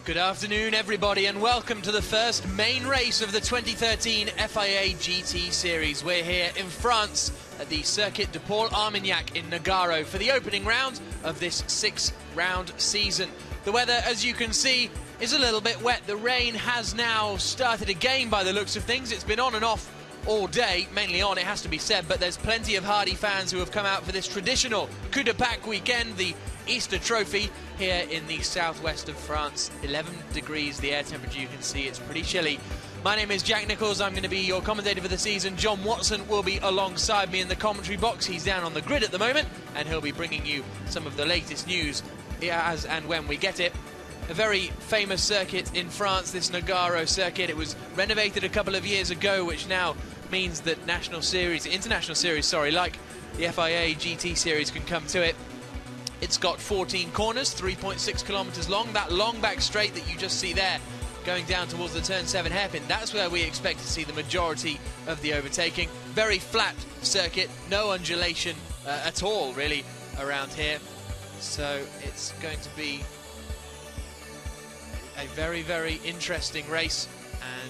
Good afternoon, everybody, and welcome to the first main race of the 2013 FIA GT Series. We're here in France at the Circuit de Paul Armagnac in Nogaro for the opening round of this 6-round season. The weather, as you can see, is a little bit wet. The rain has now started again by the looks of things. It's been on and off all day, mainly on, it has to be said, but there's plenty of hardy fans who have come out for this traditional Coup de Pâques weekend, the Easter trophy, here in the southwest of France. 11 degrees, the air temperature, you can see it's pretty chilly. My name is Jack Nichols, I'm going to be your commentator for the season. John Watson will be alongside me in the commentary box. He's down on the grid at the moment, and he'll be bringing you some of the latest news as and when we get it. A very famous circuit in France, this Nogaro circuit. It was renovated a couple of years ago, which now means that international series, like the FIA GT Series, can come to it. It's got 14 corners, 3.6 kilometers long. That long back straight that you just see there, going down towards the turn 7 hairpin, that's where we expect to see the majority of the overtaking. Very flat circuit, no undulation at all, really, around here. So it's going to be a very, very interesting race.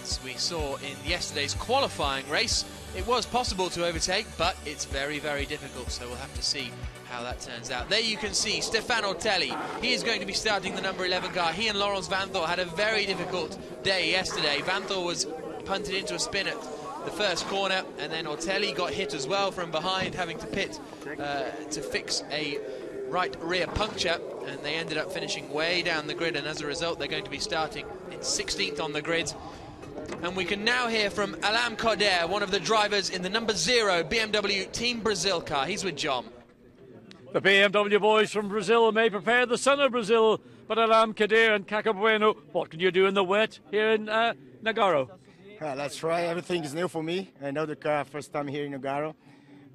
As we saw in yesterday's qualifying race, it was possible to overtake, but it's very, very difficult, so we'll have to see how that turns out. There you can see Stefano Telli. He is going to be starting the number 11 car. He and Laurens Vanthoor had a very difficult day yesterday. Vanthoor was punted into a spin at the first corner, and then Ortelli got hit as well from behind, having to pit to fix a right rear puncture, and they ended up finishing way down the grid, and as a result they're going to be starting in 16th on the grid. And we can now hear from Alain Coder, one of the drivers in the number 0 BMW Team Brazil car. He's with John. The BMW boys from Brazil may prepare the sun of Brazil, but Alain Coder and Caca Bueno, what can you do in the wet here in Nogaro? That's right, everything is new for me. I know the car first time here in Nogaro,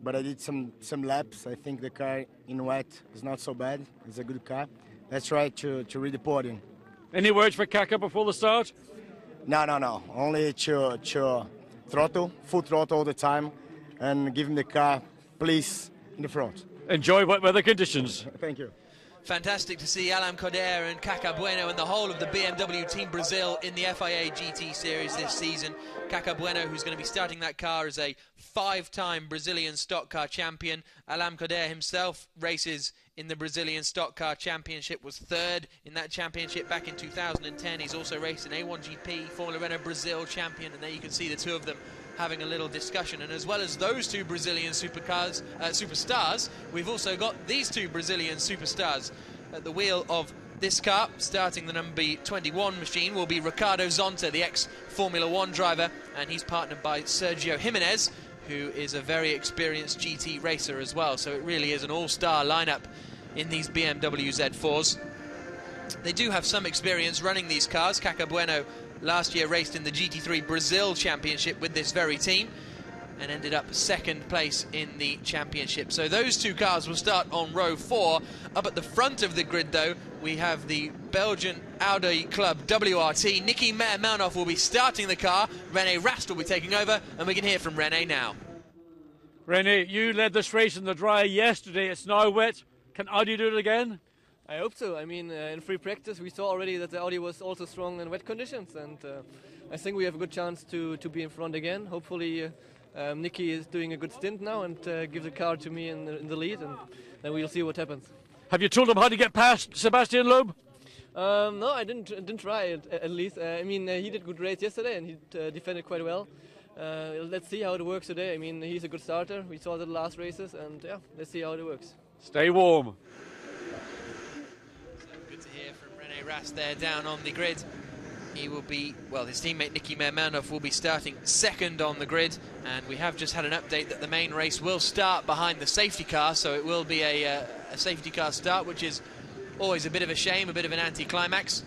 but I did some laps. I think the car in wet is not so bad. It's a good car. Let's try to read the podium. Any words for Caca before the start? No. Only to throttle, full throttle all the time, and give him the car, please, in the front. Enjoy wet weather conditions. Thank you. Fantastic to see Alain Coder and Caca Bueno and the whole of the BMW Team Brazil in the FIA GT Series this season. Caca Bueno, who's going to be starting that car, is a 5-time Brazilian stock car champion. Alain Coder himself races in the Brazilian Stock Car Championship, was 3rd in that championship back in 2010. He's also raced in A1GP, Formula Renault Brazil champion, and there you can see the two of them having a little discussion. And as well as those two Brazilian superstars, we've also got these two Brazilian superstars at the wheel of this car. Starting the number 21 machine will be Ricardo Zonta, the ex-Formula 1 driver, and he's partnered by Sergio Jimenez, who is a very experienced GT racer as well. So it really is an all-star lineup in these BMW Z4s. They do have some experience running these cars. Caca Bueno last year raced in the GT3 Brazil Championship with this very team and ended up 2nd place in the championship. So those two cars will start on row 4. Up at the front of the grid, though, we have the Belgian Audi Club WRT. Niki Meyermanov will be starting the car. René Rast will be taking over, and we can hear from René now. René, you led this race in the dry yesterday. It's now wet. Can Audi do it again? I hope so. I mean, in free practice we saw already that the Audi was also strong in wet conditions, and I think we have a good chance to be in front again. Hopefully Niki is doing a good stint now and gives the car to me in the lead, and then we'll see what happens. Have you told him how to get past Sebastian Loeb? No, I didn't try it, at least. I mean, he did good race yesterday and he defended quite well. Let's see how it works today. I mean, he's a good starter. We saw the last races, and yeah, let's see how it works. Stay warm. So good to hear from René Rast there down on the grid. He will be, well, his teammate Niki Meyermanov will be starting 2nd on the grid, and we have just had an update that the main race will start behind the safety car, so it will be a safety car start, which is always a bit of a shame, a bit of an anticlimax.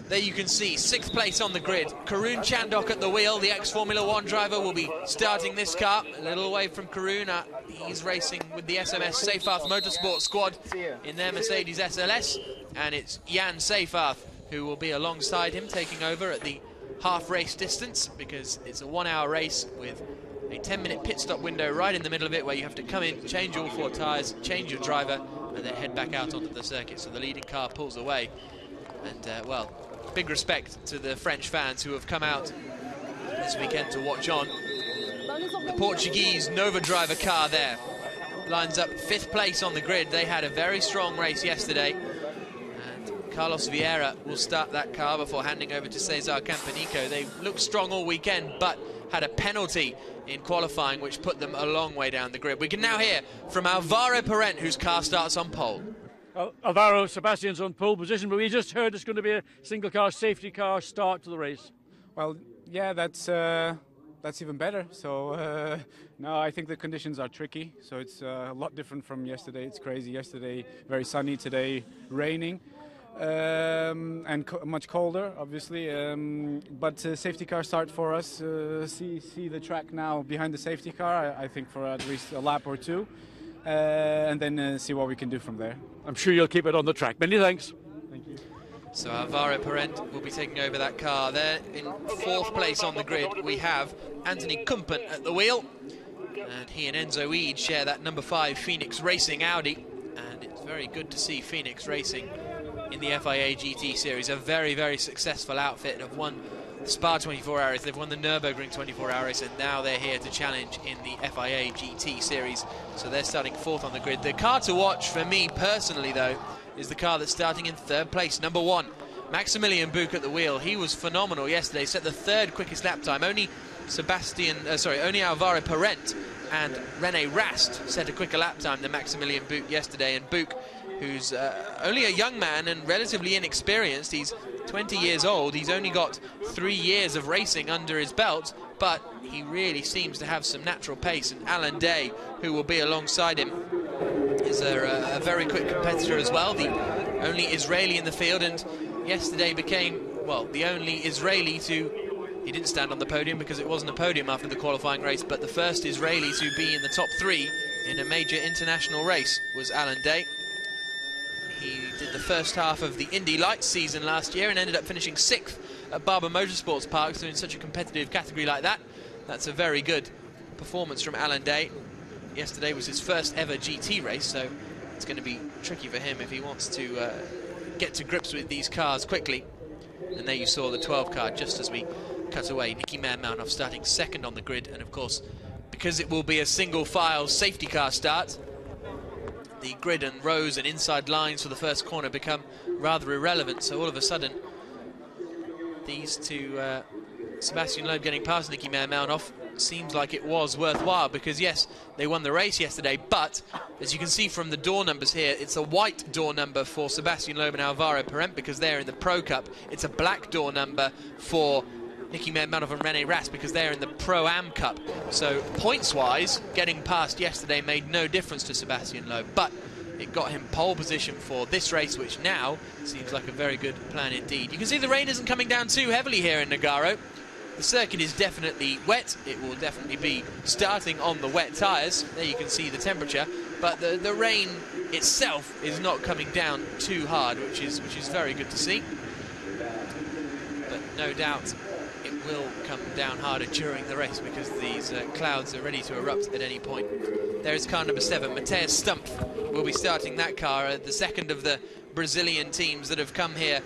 There you can see 6th place on the grid. Karun Chandok at the wheel, the ex-Formula 1 driver, will be starting this car. A little away from Karun, he's racing with the SMS Seyfarth Motorsport squad in their Mercedes SLS, and it's Jan Seyfarth who will be alongside him, taking over at the half-race distance, because it's a 1-hour race with a 10-minute pit stop window right in the middle of it, where you have to come in, change all 4 tyres, change your driver, and then head back out onto the circuit. So the leading car pulls away, and well, big respect to the French fans who have come out this weekend to watch on. The Portuguese Nova driver car there lines up 5th place on the grid. They had a very strong race yesterday, and Carlos Vieira will start that car before handing over to Cesar Campanico. They looked strong all weekend, but had a penalty in qualifying which put them a long way down the grid. We can now hear from Alvaro Parent, whose car starts on pole. Alvaro, Sebastian's on pole position, but we just heard it's going to be a single car safety car start to the race. Well, yeah, that's even better. So no, I think the conditions are tricky. So it's a lot different from yesterday. It's crazy. Yesterday very sunny, today raining, and much colder, obviously. But safety car start for us. See the track now behind the safety car. I think for at least a lap or two, and then see what we can do from there. I'm sure you'll keep it on the track. Many thanks. Thank you. So Alvaro Parent will be taking over that car there. In 4th place on the grid, we have Anthony Kumpen at the wheel. And he and Enzo Eid share that number 5 Phoenix Racing Audi. And it's very good to see Phoenix Racing in the FIA GT Series. A very, very successful outfit. Have won the Spa 24 Hours, they've won the Nürburgring 24 Hours, and now they're here to challenge in the FIA GT Series. So they're starting 4th on the grid. The car to watch for me personally, though, is the car that's starting in 3rd place, number 1, Maximilian Buch at the wheel. He was phenomenal yesterday, set the 3rd quickest lap time. Only Alvaro Parent and Rene Rast set a quicker lap time than Maximilian Buch yesterday. And Buch, who's only a young man and relatively inexperienced, he's 20 years old, he's only got 3 years of racing under his belt, but he really seems to have some natural pace. And Alan Day, who will be alongside him, is a very quick competitor as well, the only Israeli in the field, and yesterday became, well, the only Israeli he didn't stand on the podium because it wasn't a podium after the qualifying race, but the first Israeli to be in the top 3 in a major international race was Alan Day. He did the first half of the Indy Lights season last year and ended up finishing 6th at Barber Motorsports Park, so in such a competitive category like that, that's a very good performance from Alan Day. Yesterday was his first ever GT race, so it's going to be tricky for him if he wants to get to grips with these cars quickly. And there you saw the 12 car just as we cut away. Nicky Manmounoff starting 2nd on the grid, and of course, because it will be a single file safety car start, the grid and rows and inside lines for the first corner become rather irrelevant. So all of a sudden, these two, Sebastian Loeb getting past Nicky Manmounoff, seems like it was worthwhile, because yes, they won the race yesterday, but as you can see from the door numbers here, it's a white door number for Sebastian Loeb and Alvaro Parent because they're in the Pro Cup. It's a black door number for Nicky Manmounoff and Rene Rast because they're in the Pro-Am Cup. So points-wise, getting past yesterday made no difference to Sebastian Loeb, but it got him pole position for this race, which now seems like a very good plan indeed. You can see the rain isn't coming down too heavily here in Nogaro. The circuit is definitely wet. It will definitely be starting on the wet tyres. There you can see the temperature, but the rain itself is not coming down too hard, which is very good to see. But no doubt it will come down harder during the race because these clouds are ready to erupt at any point. There is car number 7, Mateus Stumpf will be starting that car, the second of the Brazilian teams that have come here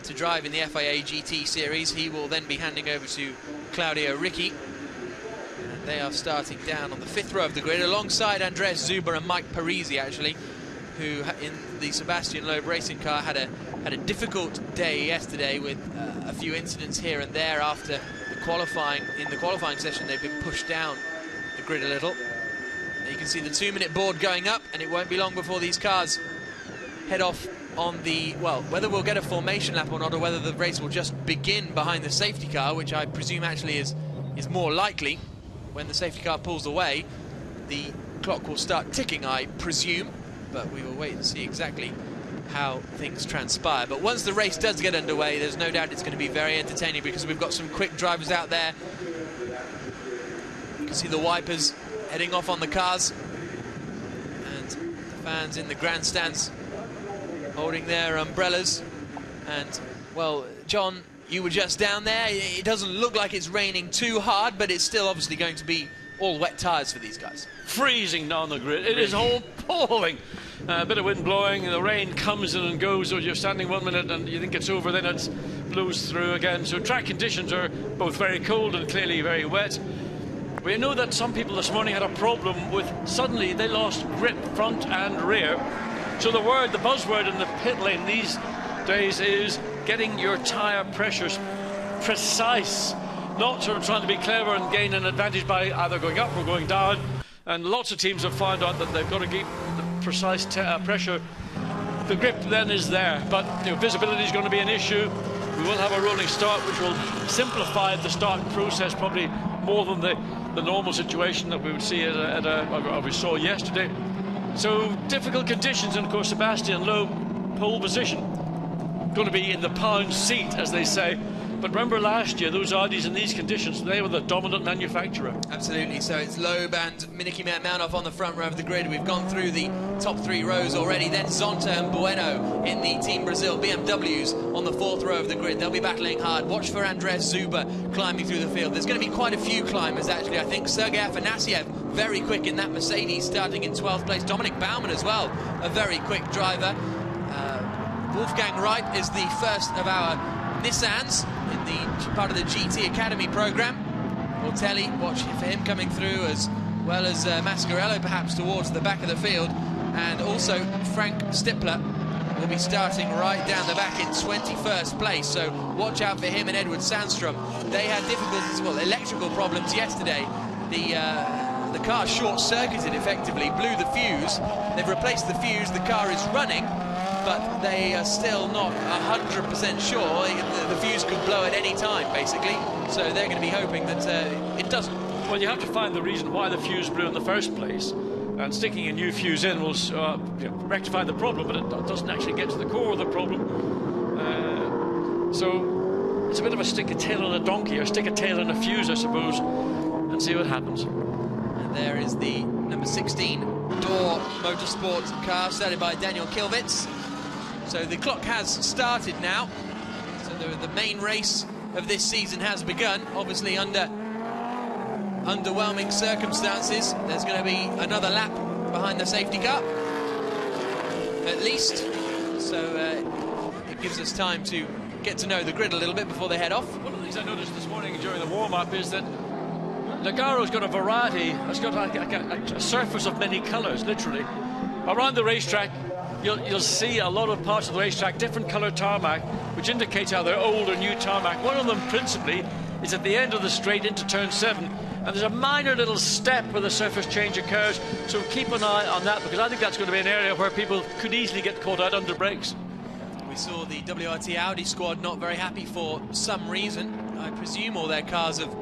to drive in the FIA GT Series. He will then be handing over to Claudio Ricci. And they are starting down on the 5th row of the grid alongside Andres Zuber and Mike Parisi, actually, who in the Sebastian Loeb racing car had a difficult day yesterday with a few incidents here and there after the qualifying. In the qualifying session, they've been pushed down the grid a little. Now you can see the 2-minute board going up, and it won't be long before these cars head off on the, well, whether we'll get a formation lap or not, or whether the race will just begin behind the safety car, which I presume actually is more likely. When the safety car pulls away, the clock will start ticking, I presume, but we will wait and see exactly how things transpire. But once the race does get underway, there's no doubt it's going to be very entertaining because we've got some quick drivers out there. You can see the wipers heading off on the cars, and the fans in the grandstands holding their umbrellas. And, well, John, you were just down there. It doesn't look like it's raining too hard, but it's still obviously going to be all wet tyres for these guys. Freezing down the grid. It is appalling. A bit of wind blowing, the rain comes in and goes, so you're standing 1 minute and you think it's over, then it blows through again. So track conditions are both very cold and clearly very wet. We know that some people this morning had a problem with, suddenly they lost grip front and rear. So the buzzword in the pit lane these days is getting your tyre pressures precise, not sort of trying to be clever and gain an advantage by either going up or going down. And lots of teams have found out that they've got to keep the precise pressure. The grip then is there, but visibility is going to be an issue. We will have a rolling start, which will simplify the start process probably more than the normal situation that we would see or we saw yesterday. So difficult conditions, and of course Sebastian Loeb, pole position, going to be in the pound seat, as they say. But remember last year, those Audis in these conditions, they were the dominant manufacturer. Absolutely, so it's Loeb and Miniki Mounthoff on the front row of the grid. We've gone through the top 3 rows already, then Zonta and Bueno in the Team Brazil BMWs on the 4th row of the grid. They'll be battling hard. Watch for Andres Zuber climbing through the field. There's going to be quite a few climbers, actually, I think. Sergei Afanasiev, very quick in that Mercedes, starting in 12th place. Dominic Baumann as well, a very quick driver. Wolfgang Wright is the first of our Nissans in the part of the GT Academy program. Ortelli, watch for him coming through, as well as Mascarello perhaps towards the back of the field. And also Frank Stippler will be starting right down the back in 21st place, so watch out for him and Edward Sandstrom. They had difficulties, well, electrical problems yesterday. The car short-circuited effectively, blew the fuse. They've replaced the fuse, the car is running, but they are still not 100% sure. The fuse could blow at any time, basically, so they're going to be hoping that it doesn't. Well, you have to find the reason why the fuse blew in the first place, and sticking a new fuse in will rectify the problem, but it doesn't actually get to the core of the problem. So it's a bit of a stick a tail on a donkey, or stick a tail on a fuse, I suppose, and see what happens. And there is the number 16 Door Motorsport car, started by Daniel Kilvitz. So the clock has started now. So the main race of this season has begun, obviously under underwhelming circumstances. There's going to be another lap behind the safety car, at least. So it gives us time to get to know the grid a little bit before they head off. One of the things I noticed this morning during the warm-up is that Nogaro's got a variety. It's got a surface of many colours, literally. Around the racetrack, you'll see a lot of parts of the racetrack, different coloured tarmac, which indicates either old or new tarmac. One of them, principally, is at the end of the straight into turn 7, and there's a minor little step where the surface change occurs, so keep an eye on that, because I think that's going to be an area where people could easily get caught out under brakes. We saw the WRT Audi squad not very happy for some reason. I presume all their cars have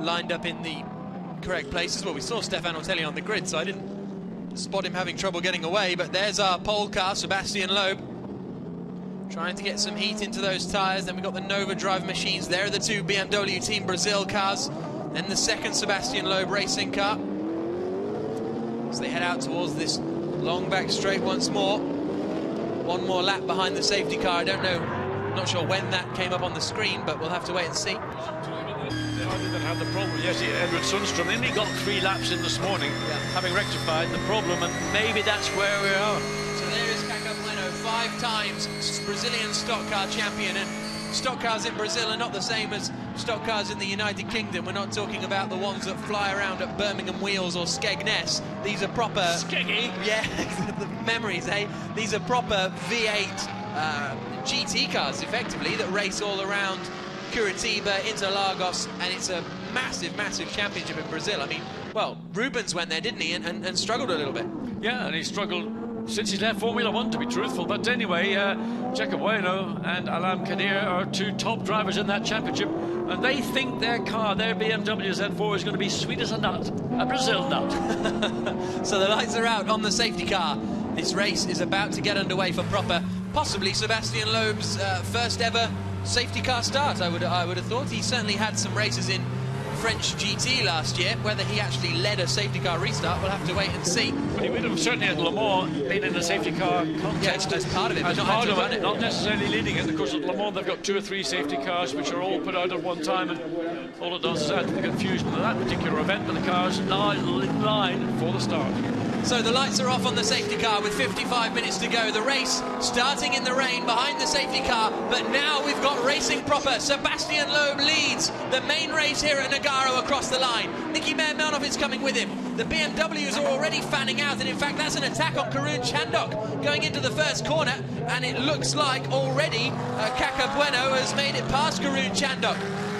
lined up in the correct places. Well, we saw Stefan Ortelli on the grid, so I didn't spot him having trouble getting away, but there's our pole car, Sebastian Loeb, trying to get some heat into those tyres. Then we've got the Nova Drive machines. There are the 2 BMW Team Brazil cars, then the second Sebastian Loeb racing car. So they head out towards this long back straight once more. One more lap behind the safety car. I don't know, not sure when that came up on the screen, but we'll have to wait and see. I didn't have the problem yesterday. Edward Sundstrom only got 3 laps in this morning, having rectified the problem, and maybe that's where we are. So there is Caco Bueno, 5 times Brazilian stock car champion, and stock cars in Brazil are not the same as stock cars in the United Kingdom. We're not talking about the ones that fly around at Birmingham Wheels or Skegness. These are proper... Skeggy? Yeah, the memories, eh? These are proper V8 GT cars, effectively, that race all around Curitiba, Interlagos, and it's a massive, massive championship in Brazil. I mean, well, Rubens went there, didn't he, and struggled a little bit. Yeah, and he struggled since he left Formula 1, to be truthful. But anyway, Jacob Bueno and Alam Kadir are 2 top drivers in that championship, and they think their car, their BMW Z4, is going to be sweet as a nut, a Brazil nut. So the lights are out on the safety car. This race is about to get underway for proper, possibly Sebastian Loeb's first ever safety car start. I would have thought. He certainly had some races in French GT last year. Whether he actually led a safety car restart, we'll have to wait and see. But he would have certainly at Le Mans been in a safety car contest. As part of it, as but part of run it, not necessarily leading it. Of course, at Le Mans they've got 2 or 3 safety cars which are all put out at one time, and all it does is add to the confusion of that particular event. But the cars now in line for the start. So the lights are off on the safety car with 55 minutes to go. The race starting in the rain behind the safety car, but now we've got racing proper. Sebastian Loeb leads the main race here at Nogaro across the line. Niki Meyer-Melnhof is coming with him. The BMWs are already fanning out, and in fact that's an attack on Karun Chandhok going into the first corner, and it looks like already Kaka Bueno has made it past Karun Chandhok.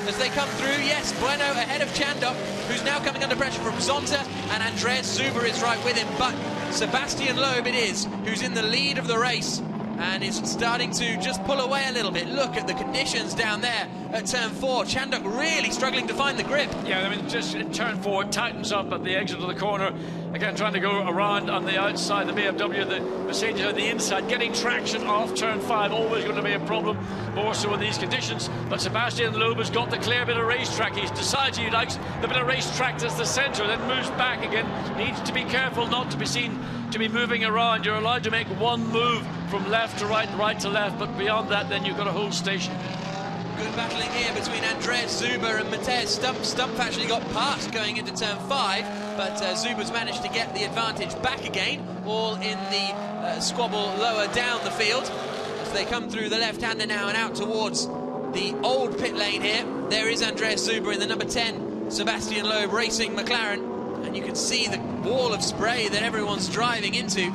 As they come through, yes, Bueno ahead of Chandhok, who's now coming under pressure from Zonta, and Andreas Zuber is right with him. But Sebastian Loeb it is, who's in the lead of the race, and is starting to just pull away a little bit. Look at the conditions down there at turn 4. Chandhok really struggling to find the grip. Yeah, I mean, just in turn 4, it tightens up at the exit of the corner. Again, trying to go around on the outside, the BMW, the Mercedes on the inside, getting traction off turn 5, always going to be a problem, more so in these conditions. But Sebastian Loeb has got the clear bit of racetrack. He's decided he likes the bit of racetrack that's the centre, then moves back again. Needs to be careful not to be seen to be moving around. You're allowed to make one move from left to right, right to left, but beyond that, then you've got to hold station. Good battling here between Andreas Zuber and Matej Stump. Stump actually got past going into turn 5, but Zuber's managed to get the advantage back again, all in the squabble lower down the field. As they come through the left-hander now and out towards the old pit lane here, there is Andreas Zuber in the number 10, Sebastian Loeb Racing McLaren, and you can see the wall of spray that everyone's driving into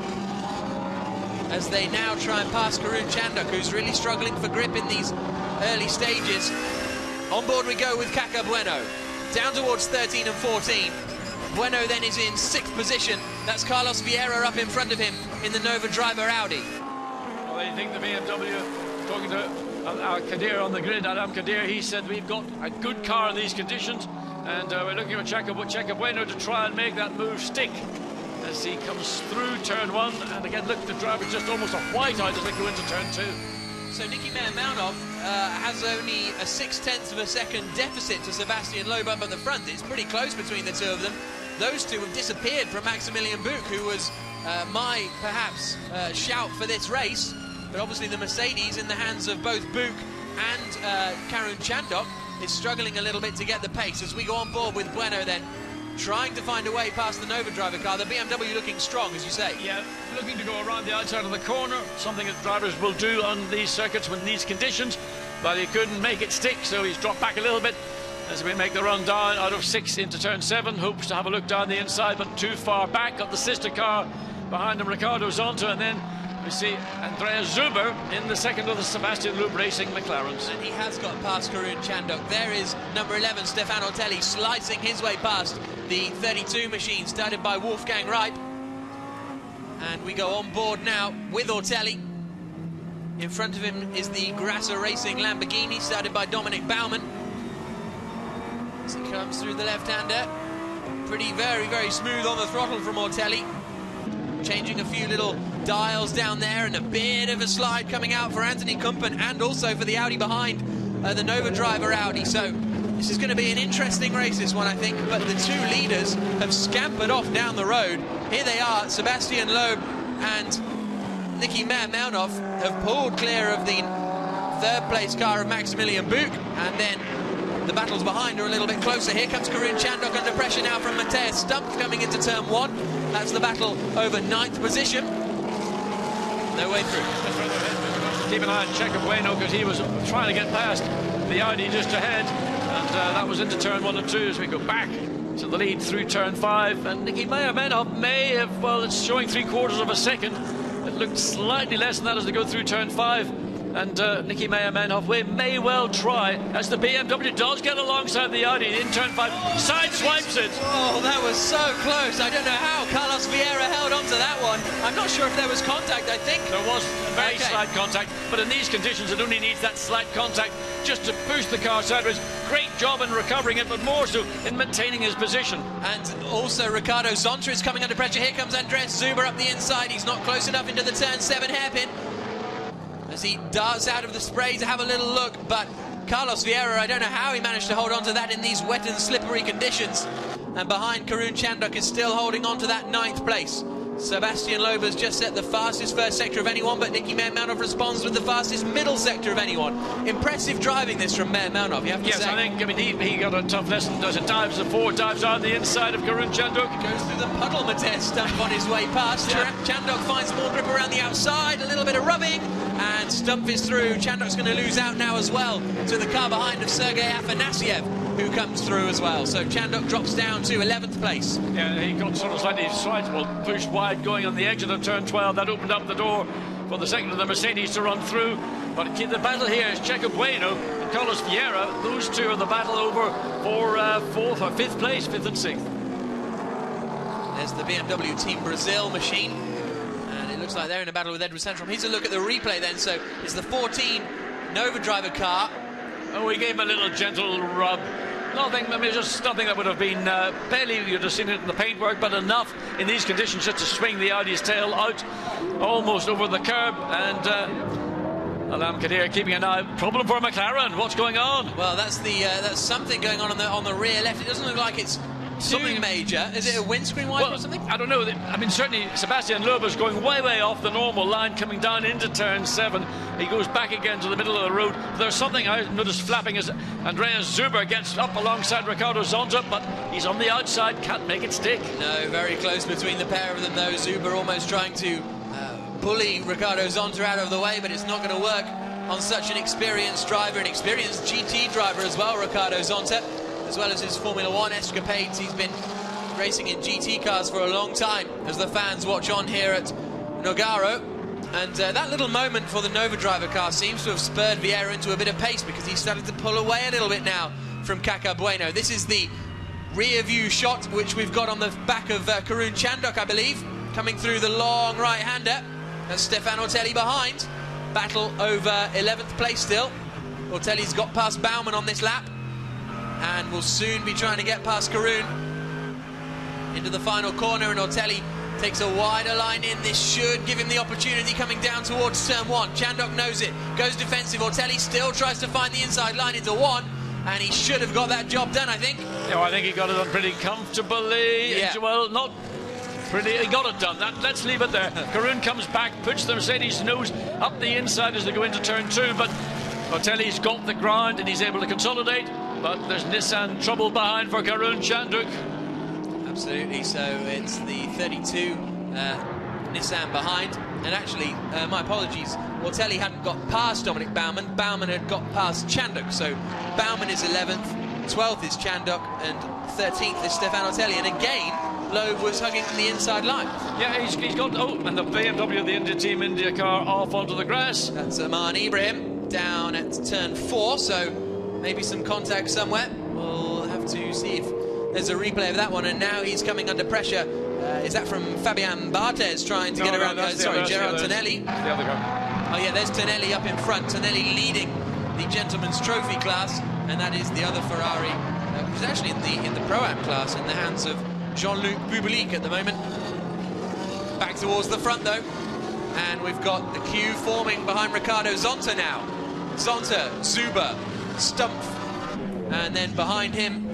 as they now try and pass Karun Chandhok, who's really struggling for grip in these early stages. On board we go with Kaka Bueno, down towards 13 and 14. Bueno then is in 6th position. That's Carlos Vieira up in front of him in the Nova Driver Audi. Well, I think the BMW, talking to Kadir on the grid, Adam Kadir, he said we've got a good car in these conditions, and we're looking at Checo Bueno to try and make that move stick as he comes through turn 1. And again, look, the driver's just almost a whiteout as they go into turn 2. So Niki Meyer-Melnhof has only a 0.6 of a second deficit to Sebastian Loeb up at the front. It's pretty close between the two of them. Those two have disappeared from Maximilian Buch, who was my, perhaps, shout for this race. But obviously the Mercedes in the hands of both Buch and Karun Chandhok is struggling a little bit to get the pace. As we go on board with Bueno then, trying to find a way past the Nova Driver car. The BMW looking strong, as you say. Yeah, looking to go around the outside of the corner, something that drivers will do on these circuits with these conditions, but he couldn't make it stick, so he's dropped back a little bit as we make the run down out of 6 into turn 7. Hopes to have a look down the inside, but too far back. Got the sister car behind him, Ricardo Zonta, and then we see Andreas Zuber in the second of the Sebastian Loeb Racing McLarens. And he has got past Karun Chandhok. There is number 11, Stefano Telli, slicing his way past the 32 machine, started by Wolfgang Reip. And we go on board now with Ortelli. In front of him is the Grasser Racing Lamborghini, started by Dominic Baumann. As he comes through the left-hander, very, very smooth on the throttle from Ortelli. Changing a few little dials down there, and a bit of a slide coming out for Anthony Kumpen and also for the Audi behind the Nova Driver Audi. So this is going to be an interesting race, this one, I think. But the two leaders have scampered off down the road. Here they are, Sebastian Loeb and Niki Meyer-Melnhof have pulled clear of the 3rd place car of Maximilian Buch, and then the battles behind are a little bit closer. Here comes Karun Chandhok under pressure now from Matej Stump coming into turn 1. That's the battle over 9th position. No way through. Keep an eye on Checo Bueno, because he was trying to get past the Audi just ahead, and that was into turn 1 and 2 as we go back to the lead through turn 5. And Niki Meyer-Melnhof may have, well, it's showing 3/4 of a second. It looked slightly less than that as they go through turn 5. And Niki Meyer-Melnhof may well try, as the BMW does get alongside the Audi in turn 5, side swipes it. Oh, that was so close. I don't know how Carlos Vieira held on to that one. I'm not sure if there was contact, I think. There was very slight contact, but in these conditions it only needs that slight contact just to push the car sideways. Great job in recovering it, but more so in maintaining his position. And also Ricardo Zonta is coming under pressure. Here comes Andreas Zuber up the inside. He's not close enough into the turn 7 hairpin, as he darts out of the spray to have a little look, but Carlos Vieira, I don't know how he managed to hold on to that in these wet and slippery conditions. And behind, Karun Chandok is still holding on to that 9th place. Sebastian Loeb has just set the fastest first sector of anyone, but Nicky Meyer-Malnov responds with the fastest middle sector of anyone. Impressive driving this from Meyer-Malnov, you have to say. Yes, I think, I mean, he got a tough lesson. Does it dives the forward, dives on the inside of Karun Chandok. Goes through the puddle, Matej Stump on his way past. Chandok finds more grip around the outside, a little bit of rubbing, and Stump is through. Chandok's going to lose out now as well to the car behind of Sergei Afanasiev, who comes through as well. So Chandok drops down to 11th place. Yeah, he got sort of slightly pushed wide going on the exit of turn 12. That opened up the door for the second of the Mercedes to run through. But the battle here is Checo Bueno and Carlos Vieira. Those two are the battle over for 4th or 5th place, 5th and 6th. There's the BMW Team Brazil machine. And it looks like they're in a battle with Edward Sandstrom. Here's a look at the replay then. So it's the 14 Nova driver car. Oh, he gave him a little gentle rub. Nothing, I mean, just nothing that would have been barely, you'd have seen it in the paintwork, but enough in these conditions just to swing the Audi's tail out almost over the curb. And Alam Kadir keeping an eye. Problem for McLaren. What's going on? Well, that's something going on the rear left. It doesn't look like it's something major. Is it a windscreen wiper or something? I don't know. I mean, certainly Sebastian Loeb is going way off the normal line, coming down into turn 7. He goes back again to the middle of the road. There's something I noticed flapping as Andreas Zuber gets up alongside Ricardo Zonta, but he's on the outside, can't make it stick. No, very close between the pair of them though. Zuber almost trying to bully Ricardo Zonta out of the way, but it's not going to work on such an experienced driver, an experienced GT driver as well, Ricardo Zonta, as well as his Formula 1 escapades. He's been racing in GT cars for a long time as the fans watch on here at Nogaro. And that little moment for the Nova driver car seems to have spurred Vieira into a bit of pace, because he started to pull away a little bit now from Caca Bueno. This is the rear view shot which we've got on the back of Karun Chandok, I believe, coming through the long right-hander. That's Stefan Ortelli behind. Battle over 11th place still. Ortelli's got past Baumann on this lap and will soon be trying to get past Karun into the final corner, and Ortelli takes a wider line in. This should give him the opportunity coming down towards turn 1. Chandok knows it, goes defensive. Ortelli still tries to find the inside line into 1, and he should have got that job done, I think. Yeah, I think he got it done pretty comfortably. Yeah. Well, not pretty, he got it done. Let's leave it there. Karun comes back, puts the Mercedes nose up the inside as they go into turn 2, but Ortelli's got the ground and he's able to consolidate, but there's Nissan trouble behind for Karun Chandok. Absolutely, so it's the 32 Nissan behind, and actually, my apologies, Ortelli hadn't got past Dominic Baumann. Baumann had got past Chandok, so Baumann is 11th, 12th is Chandok, and 13th is Stefan Ortelli, and again, Loeb was hugging the inside line. Yeah, he's got, and the BMW, the India Team India car, off onto the grass. That's Aman Ibrahim down at turn 4, so maybe some contact somewhere. We'll have to see if there's a replay of that one, and now he's coming under pressure. Is that from Fabian Barthez trying to get around? Gerard Tonelli. The other car. Oh yeah, there's Tonelli up in front. Tonelli leading the Gentleman's Trophy class, and that is the other Ferrari, which is actually in the Pro-Am class, in the hands of Jean-Luc Bublik at the moment. Back towards the front though, and we've got the queue forming behind Ricardo Zonta now. Zonta, Zuber, Stumpf, and then behind him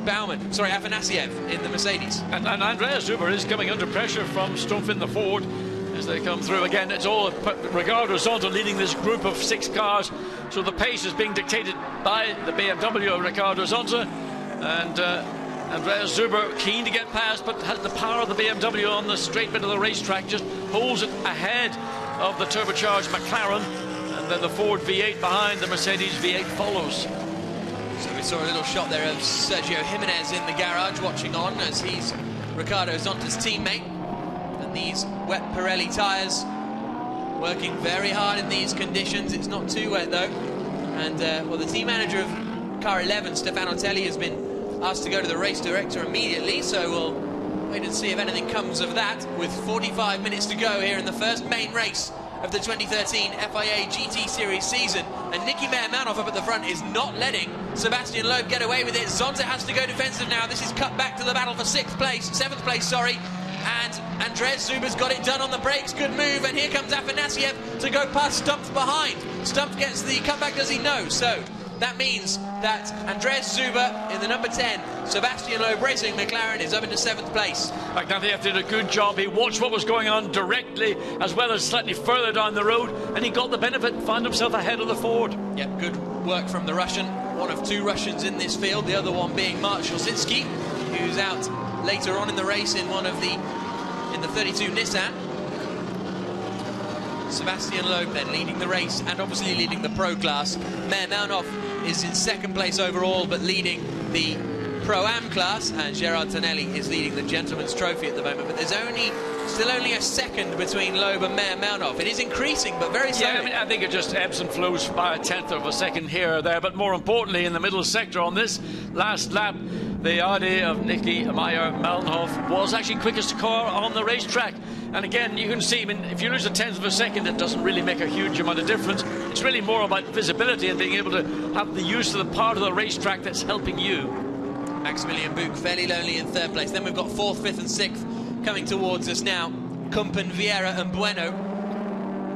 Afanasiev in the Mercedes. And Andreas Zuber is coming under pressure from Stumpf in the Ford as they come through. Again, it's all Ricardo Zonta leading this group of 6 cars, so the pace is being dictated by the BMW of Ricardo Zonta, and Andreas Zuber keen to get past, but has the power of the BMW on the straight bit of the racetrack, just holds it ahead of the turbocharged McLaren, and then the Ford V8 behind, the Mercedes V8 follows. So we saw a little shot there of Sergio Jimenez in the garage watching on as he's Ricardo Zonta's teammate. And these wet Pirelli tyres working very hard in these conditions. It's not too wet though. And well, the team manager of car 11, Stefan Ortelli, has been asked to go to the race director immediately, so we'll wait and see if anything comes of that, with 45 minutes to go here in the first main race of the 2013 FIA GT Series season. And Nicky Meyer-Malnov up at the front is not letting Sebastian Loeb get away with it. Zonta has to go defensive now. This is cut back to the battle for 7th place, and Andres Zuba's got it done on the brakes. Good move, and here comes Afanasiev to go past Stumpf behind. Stumpf gets the comeback, does he? No. So that means that Andres Zuba in the number 10, Sebastian Loeb Racing McLaren, is up into 7th place. Agnatieff did a good job. He watched what was going on directly as well as slightly further down the road, and he got the benefit, found himself ahead of the Ford. Yep, good work from the Russian. One of 2 Russians in this field, the other one being Mark Szosicki, who's out later on in the race in the 32 Nissan. Sebastian Loeb then leading the race and obviously leading the Pro class. Meir Melnhof is in 2nd place overall, but leading the Pro-Am class, and Gerard Tonelli is leading the Gentleman's Trophy at the moment. But there's still only a second between Loeb and Meir Melnhof. It is increasing, but very slowly. Yeah, I mean, I think it just ebbs and flows by 1/10 of a second here or there. But more importantly, in the middle sector on this last lap, the Audi of Nicky Meir Melnhof was actually quickest car on the racetrack. And again, you can see, I mean, if you lose a 1/10 of a second, it doesn't really make a huge amount of difference. It's really more about visibility and being able to have the use of the part of the racetrack that's helping you. Maximilian Buch fairly lonely in 3rd place. Then we've got 4th, 5th and 6th coming towards us now. Kumpen, Vieira and Bueno.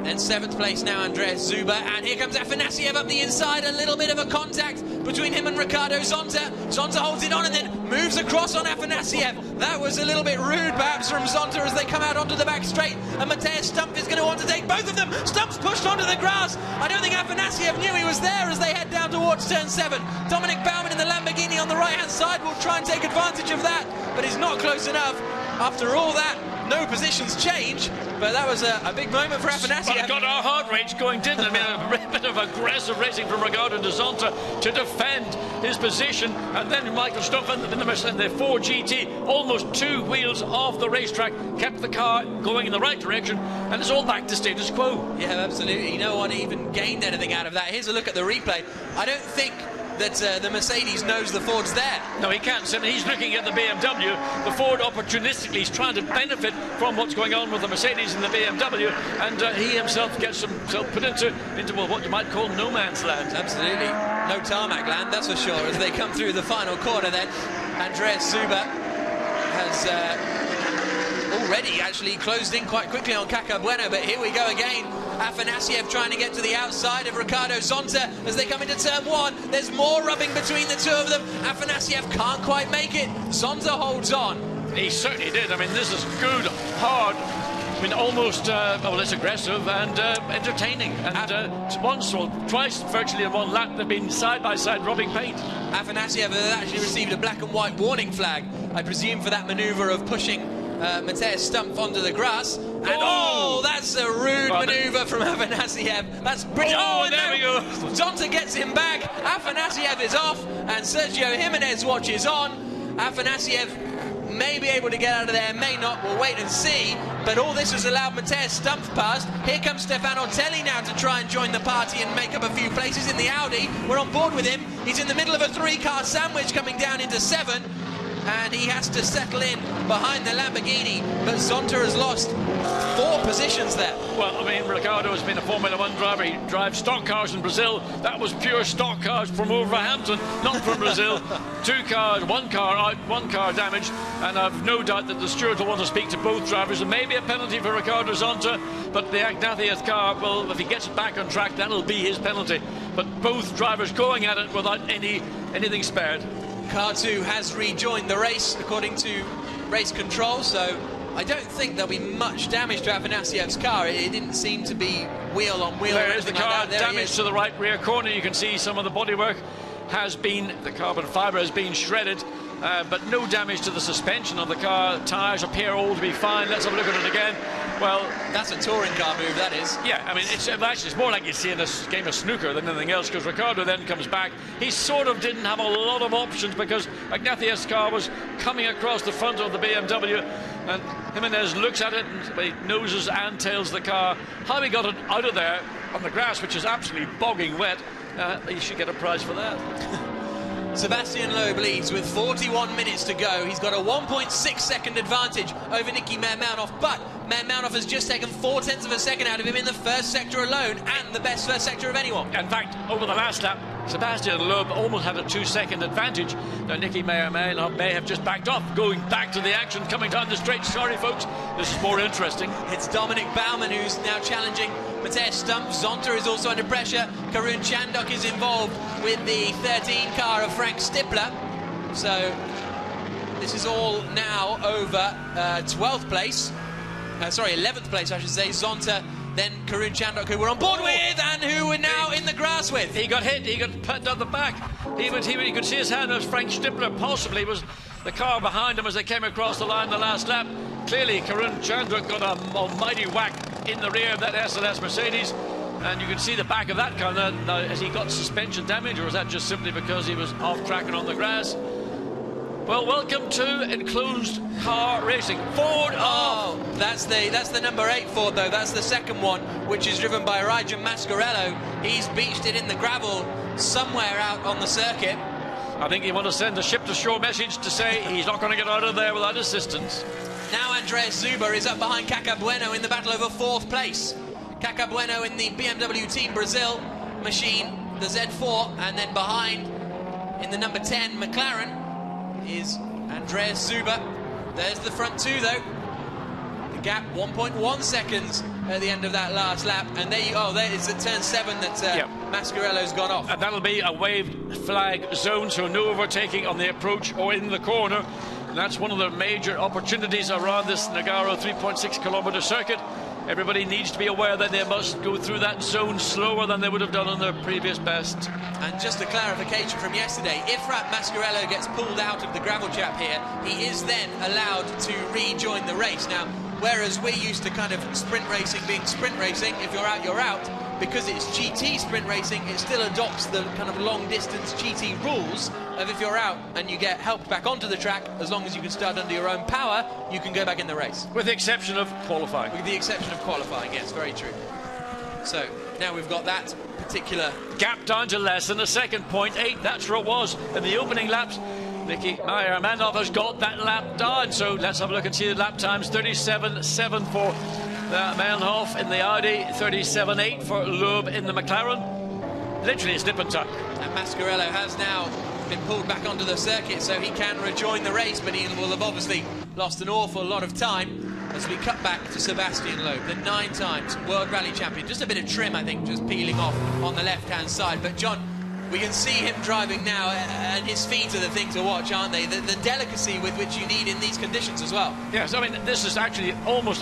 Then 7th place now, Andres Zuba. And here comes Afanasiev up the inside. A little bit of a contact between him and Ricardo Zonta. Zonta holds it on and then moves across on Afanasiev. That was a little bit rude, perhaps, from Zonta as they come out onto the back straight. And Matthias Stumpf is going to want to take both of them. Stumpf's pushed onto the grass. I don't think Afanasiev knew he was there as they head down towards turn 7. Dominic Baumann in the Lamborghini on the right-hand side will try and take advantage of that, but he's not close enough. After all that, no positions change, but that was a big moment for Afanasiev. But it got our heart rate going, didn't it? I mean, a bit of aggressive racing from Ricardo de Zonta to defend his position, and then Michael Stoffen in the 4GT, almost 2 wheels off the racetrack, kept the car going in the right direction, and it's all back to status quo. Yeah, absolutely. No one even gained anything out of that. Here's a look at the replay. I don't think that the Mercedes knows the Ford's there. No, he can't. I mean, he's looking at the BMW. The Ford opportunistically is trying to benefit from what's going on with the Mercedes and the BMW, and he himself gets himself put into well, what you might call no man's land. Absolutely. No tarmac land, that's for sure. As they come through the final corner then, Andres Zuba has already actually closed in quite quickly on Caca Bueno, but here we go again. Afanasiev trying to get to the outside of Ricardo Zonta as they come into turn 1. There's more rubbing between the 2 of them. Afanasiev can't quite make it. Zonta holds on. He certainly did. I mean, this is good, hard, I mean, almost, well, it's aggressive and entertaining. And once or twice, virtually in one lap, they've been side by side rubbing paint. Afanasiev has actually received a black and white warning flag, I presume, for that manoeuvre of pushing Matthias Stumpf onto the grass. And that's a rude manoeuvre from Afanasiev. That's pretty. And there we go. Zonta gets him back. Afanasiev is off, and Sergio Jimenez watches on. Afanasiev may be able to get out of there, may not. We'll wait and see. But all this has allowed Matthias Stumpf past. Here comes Stefano Telli now to try and join the party and make up a few places in the Audi. We're on board with him. He's in the middle of a 3-car sandwich coming down into 7. And he has to settle in behind the Lamborghini, but Zonta has lost 4 positions there. Well, I mean, Ricardo has been a Formula 1 driver. He drives stock cars in Brazil. That was pure stock cars from Wolverhampton, not from Brazil. 2 cars, 1 car out, 1 car damaged, and I've no doubt that the steward will want to speak to both drivers, and maybe a penalty for Ricardo Zonta, but the Agnatieff car, well, if he gets it back on track, that'll be his penalty. But both drivers going at it without anything spared. Car 2 has rejoined the race, according to race control, so I don't think there'll be much damage to Afanasiev's car. It didn't seem to be wheel on wheel. There is the car, like that. damage to the right rear corner. You can see some of the bodywork has been, the carbon fibre has been shredded, but no damage to the suspension of the car. Tyres appear all to be fine. Let's have a look at it again. Well, that's a touring car move, that is. Yeah, I mean, it's more like you see in a game of snooker than anything else, because Ricardo then comes back. He sort of didn't have a lot of options because Agnatieff's car was coming across the front of the BMW, and Jimenez looks at it and he noses and tails the car. How he got it out of there on the grass, which is absolutely bogging wet, he should get a prize for that. Sebastian Loeb leads with 41 minutes to go. He's got a 1.6 second advantage over Nicky Meir Melnhof, but Maunhoff has just taken 4/10 of a second out of him in the first sector alone, and the best first sector of anyone. In fact, over the last lap, Sebastian Loeb almost had a 2-second advantage. Now, Nicky may have just backed off, going back to the action, coming down the straight. Sorry, folks, this is more interesting. It's Dominic Baumann who's now challenging Matthias Stump. Zonta is also under pressure. Karun Chandok is involved with the 13 car of Frank Stippler. So this is all now over 12th place. 11th place, I should say. Zonta, then Karun Chandok, who we're on board with, and who we're now in the grass with. He got hit, he got put on the back. He could see his hand as Frank Stippler possibly was the car behind him as they came across the line the last lap. Clearly, Karun Chandok got an almighty whack in the rear of that SLS Mercedes, and you can see the back of that car. Now, has he got suspension damage, or is that just simply because he was off track and on the grass? Well, welcome to enclosed car racing. Ford off. Oh, that's the number 8 Ford, though. That's the second one, which is driven by Rajan Mascarello. He's beached it in the gravel somewhere out on the circuit. I think he wants to send a ship-to-shore message to say he's not going to get out of there without assistance. Now Andreas Zuber is up behind Caca Bueno in the battle over 4th place. Caca Bueno in the BMW Team Brazil machine, the Z4, and then behind in the number 10 McLaren is Andreas Zuber. There's the front two, though. The gap 1.1 seconds at the end of that last lap, and there is at turn 7 that Mascarello's gone off. And that'll be a waved flag zone, so no overtaking on the approach or in the corner. And that's one of the major opportunities around this Nogaro 3.6 kilometer circuit. Everybody needs to be aware that they must go through that zone slower than they would have done on their previous best. And just a clarification from yesterday, if Mascarello gets pulled out of the gravel trap here, he is then allowed to rejoin the race. Now, whereas we're used to kind of sprint racing being sprint racing, if you're out, you're out, because it's GT sprint racing, it still adopts the kind of long distance GT rules of if you're out and you get helped back onto the track, as long as you can start under your own power, you can go back in the race. With the exception of qualifying. With the exception of qualifying, yes, very true. So, now we've got that particular gap down to less than a second, 0.8, that's where it was in the opening laps. Nicky Maunhoff has got that lap down, so let's have a look and see the lap times. 37.7 for Maunhoff in the Audi, 37.8 for Loeb in the McLaren. Literally a snip and tuck. And Mascarello has now been pulled back onto the circuit, so he can rejoin the race, but he will have obviously lost an awful lot of time as we cut back to Sebastian Loeb, the 9 times World Rally Champion. Just a bit of trim, I think, just peeling off on the left-hand side. But John, we can see him driving now, and his feet are the thing to watch, aren't they? The delicacy with which you need in these conditions as well. Yes, I mean, this is actually almost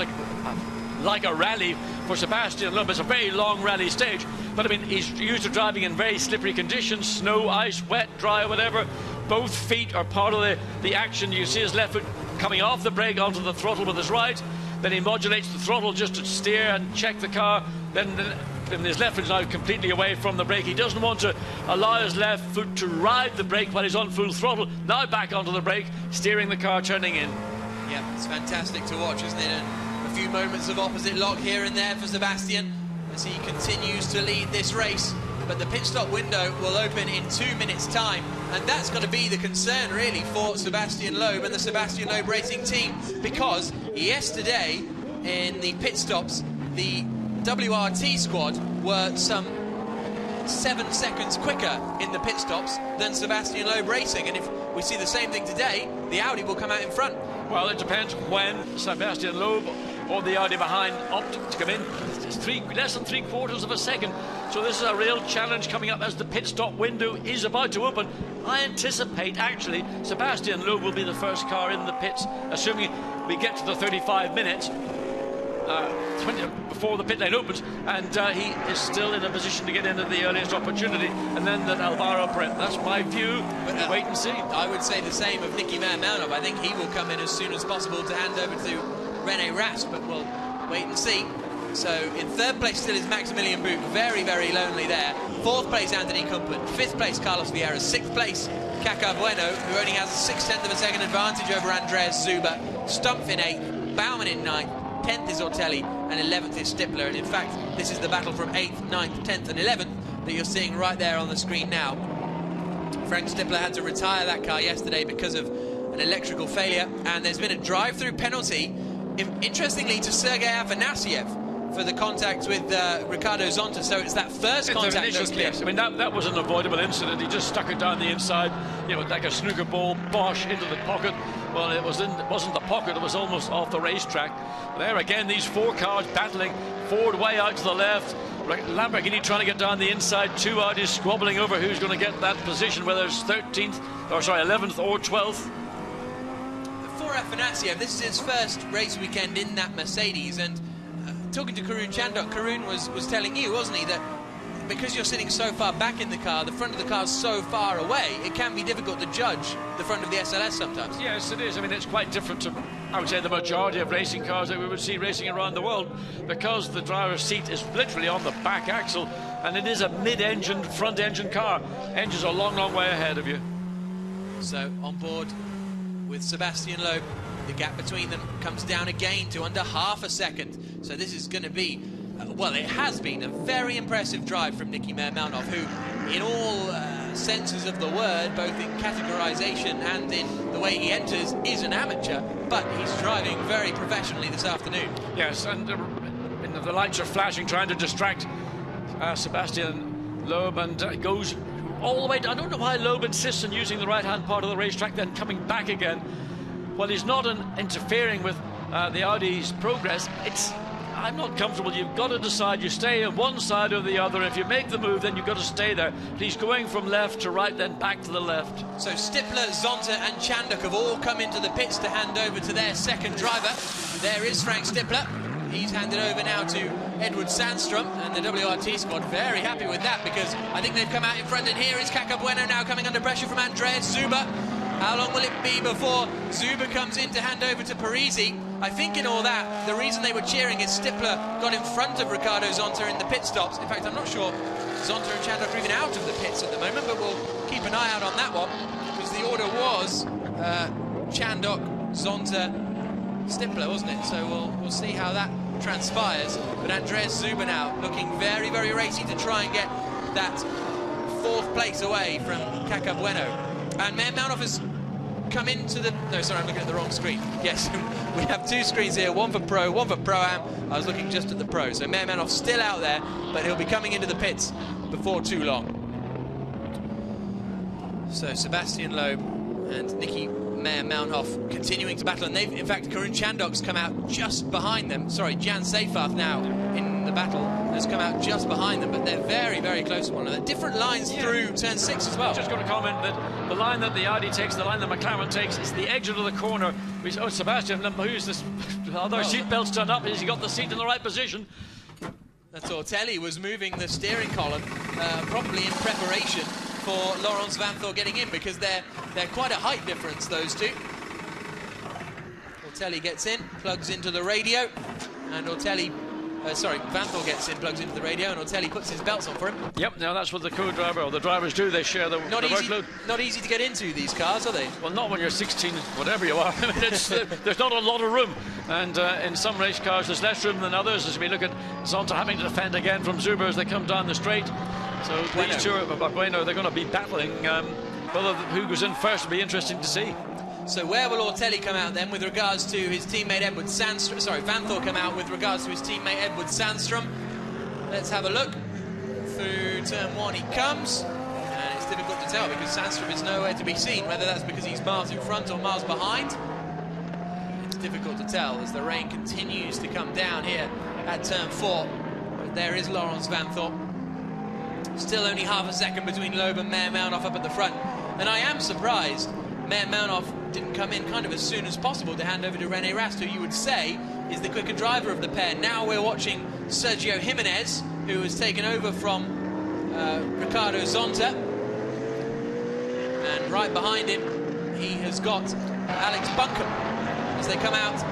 like a rally for Sebastian Loeb. It's a very long rally stage, but I mean, he's used to driving in very slippery conditions, snow, ice, wet, dry, whatever. Both feet are part of the action. You see his left foot coming off the brake onto the throttle with his right, then he modulates the throttle just to steer and check the car, then his left foot is now completely away from the brake. He doesn't want to allow his left foot to ride the brake while he's on full throttle. Now back onto the brake, steering the car, turning in. Yeah, it's fantastic to watch, isn't it? And a few moments of opposite lock here and there for Sebastian as he continues to lead this race. But the pit stop window will open in 2 minutes' time, and that's got to be the concern really for Sebastian Loeb and the Sebastian Loeb Racing team, because yesterday in the pit stops the WRT squad were some 7 seconds quicker in the pit stops than Sebastian Loeb Racing, and if we see the same thing today, the Audi will come out in front. Well, it depends when Sebastian Loeb or the Audi behind opt to come in. It's less than 3/4 of a second. So this is a real challenge coming up as the pit stop window is about to open. I anticipate, actually, Sebastian Loeb will be the first car in the pits, assuming we get to the 35 minutes before the pit lane opens, and he is still in a position to get in at the earliest opportunity, and then that Alvaro Pret. That's my view. But wait and see. I would say the same of Nicky Maunhoff. I think he will come in as soon as possible to hand over to René Rast, but we'll wait and see. So in 3rd place still is Maximilian Buch, very, very lonely there. 4th place Anthony Kumpen, 5th place Carlos Vieira, 6th place Caca Bueno, who only has a 6/10 of a second advantage over Andreas Zuber. Stumpf in 8th, Baumann in 9th, 10th is Ortelli, and 11th is Stippler. And in fact, this is the battle from 8th, 9th, 10th and 11th that you're seeing right there on the screen now. Frank Stippler had to retire that car yesterday because of an electrical failure, and there's been a drive-through penalty Interestingly, to Sergei Afanasyev for the contact with Ricardo Zonta, so it's that first contact that's clear. Yes, I mean, that was an avoidable incident. He just stuck it down the inside, you know, like a snooker ball, bosh, into the pocket. Well, it wasn't the pocket, it was almost off the racetrack. There again, these 4 cars battling, Ford way out to the left, Lamborghini trying to get down the inside, 2 Audis squabbling over who's going to get that position, whether it's 11th or 12th. For Afanasyev, this is his first race weekend in that Mercedes, and talking to Karun Chandok, Karun was telling you, wasn't he, that because you're sitting so far back in the car, the front of the car's so far away, it can be difficult to judge the front of the SLS sometimes. Yes, it is. I mean, it's quite different to, I would say, the majority of racing cars that we would see racing around the world, because the driver's seat is literally on the back axle, and it is a mid-engine, front-engine car. Engines are a long, long way ahead of you. So, on board with Sebastian Loeb, the gap between them comes down again to under half a second. So this is going to be, well, it has been a very impressive drive from Nicky Meyer-Malnoff, who, in all senses of the word, both in categorization and in the way he enters, is an amateur, but he's driving very professionally this afternoon. Yes, and the lights are flashing, trying to distract Sebastian Loeb, and goes all the way down. I don't know why Loeb insists on using the right-hand part of the racetrack, then coming back again. Well, he's not interfering with the Audi's progress. I'm not comfortable. You've got to decide. You stay on one side or the other. If you make the move, then you've got to stay there. But he's going from left to right, then back to the left. So Stippler, Zonta and Chandok have all come into the pits to hand over to their second driver. There is Frank Stippler. He's handed over now to Edward Sandstrom, and the WRT squad very happy with that, because I think they've come out in front, and here is Caca Bueno now coming under pressure from Andreas Zuber. How long will it be before Zuber comes in to hand over to Parisi? I think in all that, the reason they were cheering is Stippler got in front of Ricardo Zonta in the pit stops. In fact, I'm not sure Zonta and Chandok are even out of the pits at the moment, but we'll keep an eye out on that one, because the order was Chandok, Zonta, Stippler, wasn't it? So we'll see how that transpires. But Andreas Zuber now looking very, very racy to try and get that 4th place away from Caca Bueno. And Meyer-Malnoff has come into the... No, sorry, I'm looking at the wrong screen. Yes, we have 2 screens here, one for Pro, one for Pro-Am. I was looking just at the Pro. So Meyer-Malnoff's still out there, but he'll be coming into the pits before too long. So Sebastian Loeb and Nicky Meyer-Malnoff continuing to battle, and they've, in fact, Karun Chandok's come out just behind them. Sorry, Jan Seyfarth now in the battle has come out just behind them, but they're very, very close to one another. Different lines through turn 6 as well. Just going to comment that the line that the Audi takes, the line that McLaren takes, is the exit of the corner. Oh, Sebastian, who's this? Other seatbelts done up. Has he got the seat in the right position? That's Ortelli was moving the steering column, probably in preparation for Laurens Vanthoor getting in, because they're quite a height difference, those two. Ortelli gets in, plugs into the radio, and Vanthoor gets in, plugs into the radio, and Ortelli puts his belts on for him. Yep, now that's what the co-driver or the drivers do. They share the workload. Not easy to get into these cars, are they? Well, not when you're 16, whatever you are. I mean, there's not a lot of room, and in some race cars there's less room than others, as we look at Zonta having to defend again from Zuber as they come down the straight. So these two, Bueno, they're going to be battling. Whether who goes in first will be interesting to see. So where will Ortelli come out then with regards to his teammate Edward Sandstrom? Sorry, Vanthoor come out with regards to his teammate Edward Sandstrom. Let's have a look. Through turn 1 he comes, and it's difficult to tell because Sandstrom is nowhere to be seen, whether that's because he's miles in front or miles behind. It's difficult to tell as the rain continues to come down here at turn 4. But there is Laurens Vanthoor. Still only half a second between Loeb and Meyer-Malnoff up at the front. And I am surprised Meyer-Malnoff didn't come in kind of as soon as possible to hand over to René Rast, who you would say is the quicker driver of the pair. Now we're watching Sergio Jimenez, who has taken over from Ricardo Zonta. And right behind him, he has got Alex Buncombe as they come out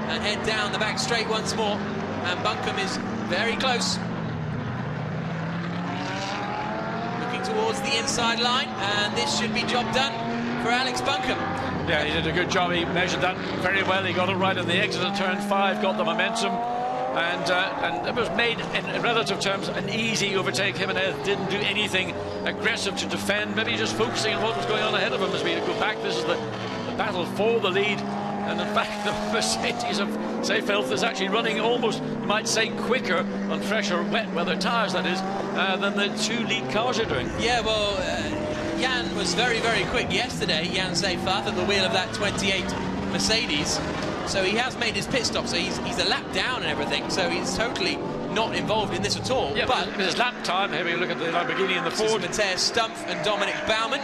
and head down the back straight once more. And Buncombe is very close, towards the inside line, and this should be job done for Alex Buncombe. Yeah, he did a good job. He measured that very well. He got it right in the exit of turn 5, got the momentum, and it was made in relative terms an easy overtake. Jimenez didn't do anything aggressive to defend, maybe just focusing on what was going on ahead of him. As we go back, this is the battle for the lead And in fact, the Mercedes of Seefeld is actually running almost, you might say, quicker on fresher, wet weather tyres, that is, than the 2 lead cars are doing. Yeah, well, Jan was very, very quick yesterday, Jan Seefeld, at the wheel of that 28 Mercedes. So he has made his pit stop, so he's a lap down and everything, so he's totally not involved in this at all. Yeah, but his lap time, having a look at the Lamborghini and the Ford. Matthias Stumpf and Dominic Baumann.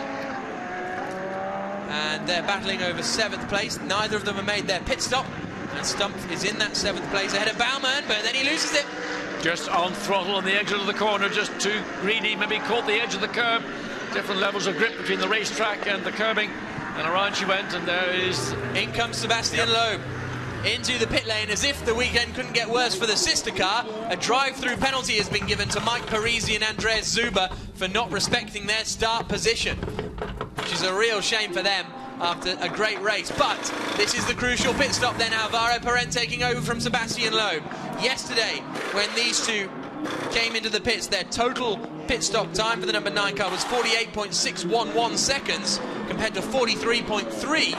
And they're battling over 7th place. Neither of them have made their pit stop. And Stumpf is in that 7th place ahead of Baumann, but then he loses it. Just on throttle on the exit of the corner, just too greedy, maybe caught the edge of the curb. Different levels of grip between the racetrack and the curbing. And around she went, and there is... In comes Sebastian Loeb into the pit lane, as if the weekend couldn't get worse for the sister car. A drive-through penalty has been given to Mike Parisi and Andreas Zuber for not respecting their start position, which is a real shame for them after a great race. But this is the crucial pit stop then. Alvaro Parent taking over from Sebastian Loeb. Yesterday, when these two came into the pits, their total pit stop time for the number 9 car was 48.611 seconds compared to 43.3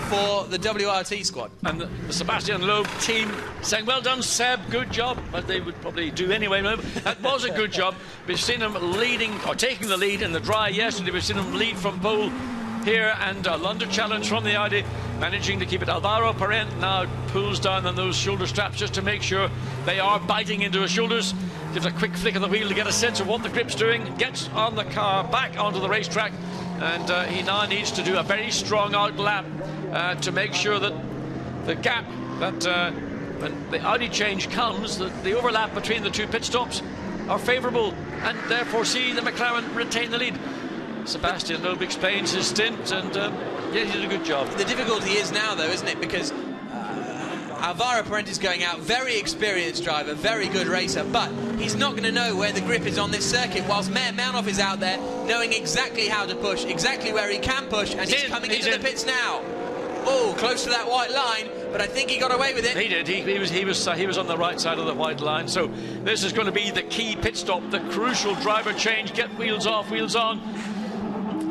for the WRT squad. And the Sebastian Loeb team saying, well done, Seb, good job. But they would probably do anyway. That was a good job. We've seen them leading, or taking the lead in the dry yesterday. We've seen them lead from pole here, and a London challenge from the Audi, managing to keep it. Alvaro Parent now pulls down on those shoulder straps just to make sure they are biting into his shoulders. Gives a quick flick of the wheel to get a sense of what the grip's doing. Gets on the car, back onto the racetrack, and he now needs to do a very strong out lap to make sure that the gap, that when the Audi change comes, that the overlap between the 2 pit stops are favourable, and therefore see the McLaren retain the lead. Sebastian Loeb explains his stint, and yeah, he did a good job. The difficulty is now, though, isn't it? Because Alvaro Parent is going out, very experienced driver, very good racer, but he's not going to know where the grip is on this circuit, whilst Meir Manhoff is out there knowing exactly how to push, exactly where he can push, and he's coming into the pits now. Oh, close to that white line, but I think he got away with it. He did. He was on the right side of the white line. So this is going to be the key pit stop, the crucial driver change. Get wheels off, wheels on.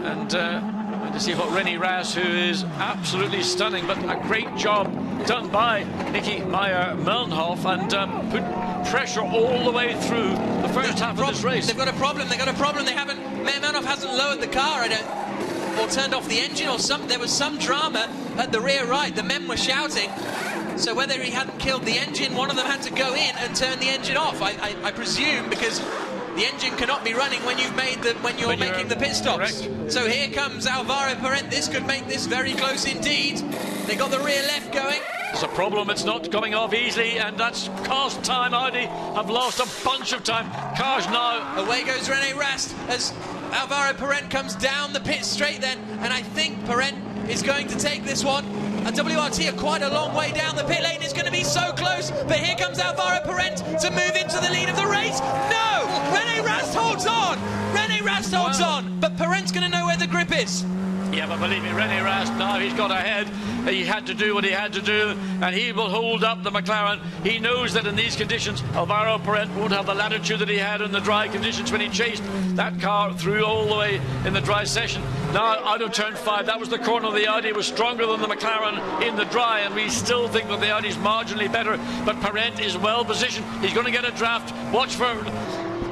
And to see what René Rast, who is absolutely stunning, but a great job done by Nicky Meyer-Melnhof, and put pressure all the way through the first half of this race. They've got a problem. They haven't. Meyer-Melnhof hasn't lowered the car, or turned off the engine, or there was some drama at the rear right. The men were shouting. So whether he hadn't killed the engine, one of them had to go in and turn the engine off. I presume, because the engine cannot be running when you're making the pit stops. Correct. So here comes Alvaro Parent. This could make this very close indeed. They got the rear left going. It's a problem. It's not coming off easily, and that's cost time. Audi have lost a bunch of time. Cars now. Away goes René Rast as Alvaro Parent comes down the pit straight then, and I think Parent is going to take this one. And WRT are quite a long way down the pit lane. It's going to be so close, but here comes Alvaro Parent to move into the lead of the race. No! René Rast holds on! René Rast holds on, but Parent's going to know where the grip is. Yeah, but believe me, René Rast, now he's got ahead. He had to do what he had to do, and he will hold up the McLaren. He knows that in these conditions, Alvaro Parent won't have the latitude that he had in the dry conditions when he chased that car through all the way in the dry session. Now, out of turn 5, that was the corner of the Audi, was stronger than the McLaren in the dry, and we still think that the Audi's marginally better, but Parent is well positioned. He's going to get a draft. Watch for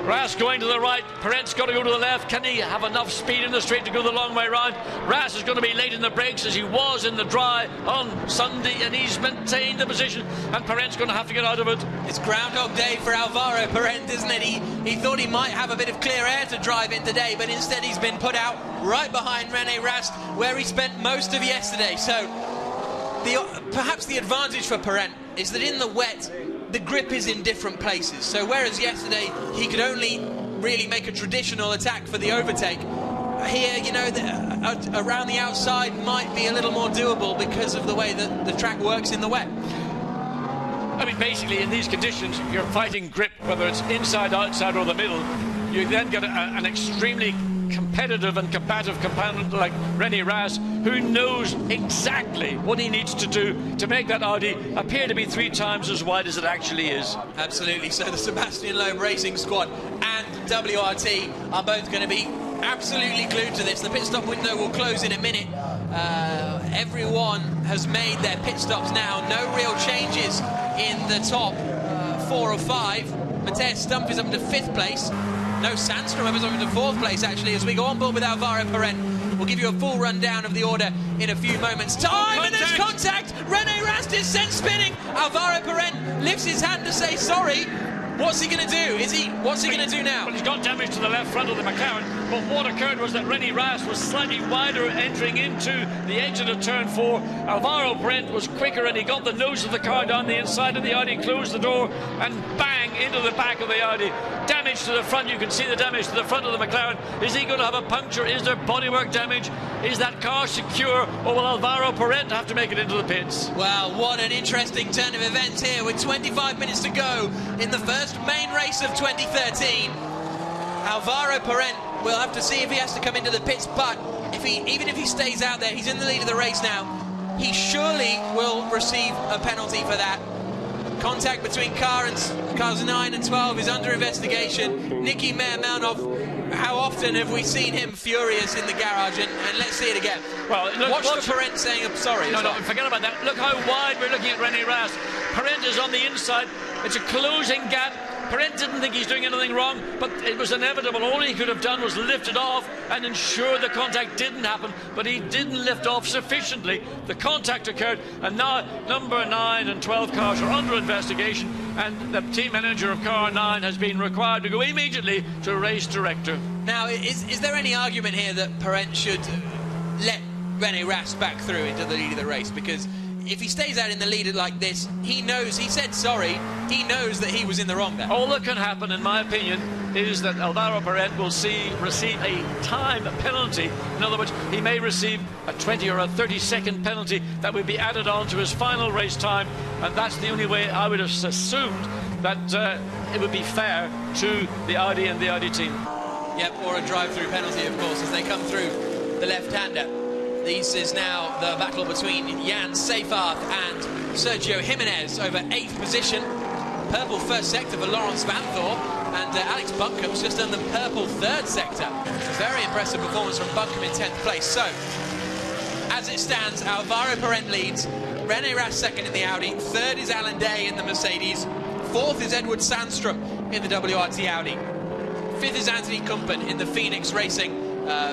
Rast going to the right. Parent's got to go to the left. Can he have enough speed in the straight to go the long way round? Rast is going to be late in the brakes, as he was in the dry on Sunday, and he's maintained the position, and Parent's going to have to get out of it. It's Groundhog Day for Alvaro Parent, isn't it? He thought he might have a bit of clear air to drive in today, but instead he's been put out right behind René Rast, where he spent most of yesterday. So perhaps the advantage for Parent is that in the wet, the grip is in different places. So whereas yesterday he could only really make a traditional attack for the overtake, here, you know, around the outside might be a little more doable because of the way that the track works in the wet. I mean, basically, in these conditions, you're fighting grip, whether it's inside, outside, or the middle. You then get an extremely competitive and combative component like René Rast, who knows exactly what he needs to do to make that Audi appear to be 3 times as wide as it actually is. Absolutely. So the Sebastian Loeb Racing Squad and WRT are both going to be absolutely glued to this. The pit stop window will close in a minute. Everyone has made their pit stops now. No real changes in the top 4 or 5. Matthias Stumpf is up to 5th place. No, Sandstrom is up to 4th place, actually, as we go on board with Alvaro Parent. We'll give you a full rundown of the order in a few moments' time. And there's contact! Rene Rast is sent spinning. Alvaro Parent lifts his hand to say sorry. What's he going to do? What's he going to do now? Well, he's got damage to the left front of the McLaren, but what occurred was that Rene Rast was slightly wider entering into the exit of turn 4. Alvaro Parent was quicker and he got the nose of the car down the inside of the Audi, closed the door and bang into the back of the Audi. Damage to the front, you can see the damage to the front of the McLaren. Is he going to have a puncture? Is there bodywork damage? Is that car secure, or will Alvaro Parent have to make it into the pits? Well, what an interesting turn of events here with 25 minutes to go in the first main race of 2013. Alvaro Parent will have to see if he has to come into the pits, but even if he stays out there, he's in the lead of the race now. He surely will receive a penalty for that. Contact between cars 9 and 12 is under investigation. Nicky Meyer-Melnov, how often have we seen him furious in the garage? And let's see it again. Well, look, watch the Parent saying I'm sorry. No, forget about that. Look how wide we're looking at Rene Rast. Parent is on the inside. It's a closing gap. Parent didn't think he's doing anything wrong, but it was inevitable. All he could have done was lift it off and ensure the contact didn't happen, but he didn't lift off sufficiently. The contact occurred, and now number 9 and 12 cars are under investigation, and the team manager of car 9 has been required to go immediately to race director. Now, is there any argument here that Parent should let Rene Rast back through into the lead of the race? Because if he stays out in the lead like this, he knows, he said sorry, he knows that he was in the wrong there. All that can happen, in my opinion, is that Alvaro Parent will receive a time penalty. In other words, he may receive a 20 or a 30-second penalty that would be added on to his final race time, and that's the only way I would have assumed that it would be fair to the Audi and the Audi team. Yep, or a drive-through penalty, of course, as they come through the left-hander. This is now the battle between Jan Seyfarth and Sergio Jimenez over 8th position. Purple first sector for Laurens Vanthoor, and Alex Bunkum's just done the purple 3rd sector. A very impressive performance from Bunkum in 10th place. So, as it stands, Alvaro Parent leads, Rene Rast 2nd in the Audi, 3rd is Alan Day in the Mercedes, 4th is Edward Sandstrom in the WRT Audi, 5th is Anthony Kumpen in the Phoenix Racing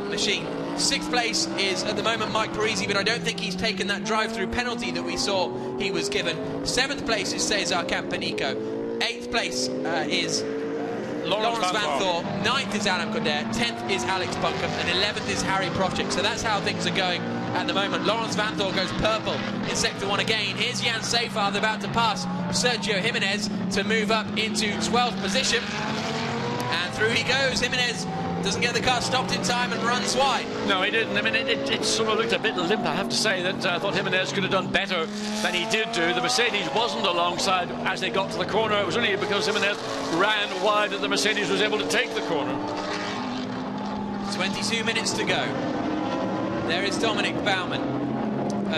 machine. 6th place is, at the moment, Mike Parisi, but I don't think he's taken that drive-through penalty that we saw he was given. 7th place is Cesar Campanico. 8th place is Laurens Vanthoor. 9th is Adam Coder. 10th is Alex Bunkum. And 11th is Harry Prochik. So that's how things are going at the moment. Laurens Vanthoor goes purple in Sector 1 again. Here's Jan Seyfarth about to pass Sergio Jimenez to move up into 12th position. And through he goes. Jimenez doesn't get the car stopped in time and runs wide. No, he didn't. I mean, it sort of looked a bit limp, I have to say. That I thought Jimenez could have done better than he did do. The Mercedes wasn't alongside as they got to the corner. It was only because Jimenez ran wide that the Mercedes was able to take the corner. 22 minutes to go. There is Dominic Baumann.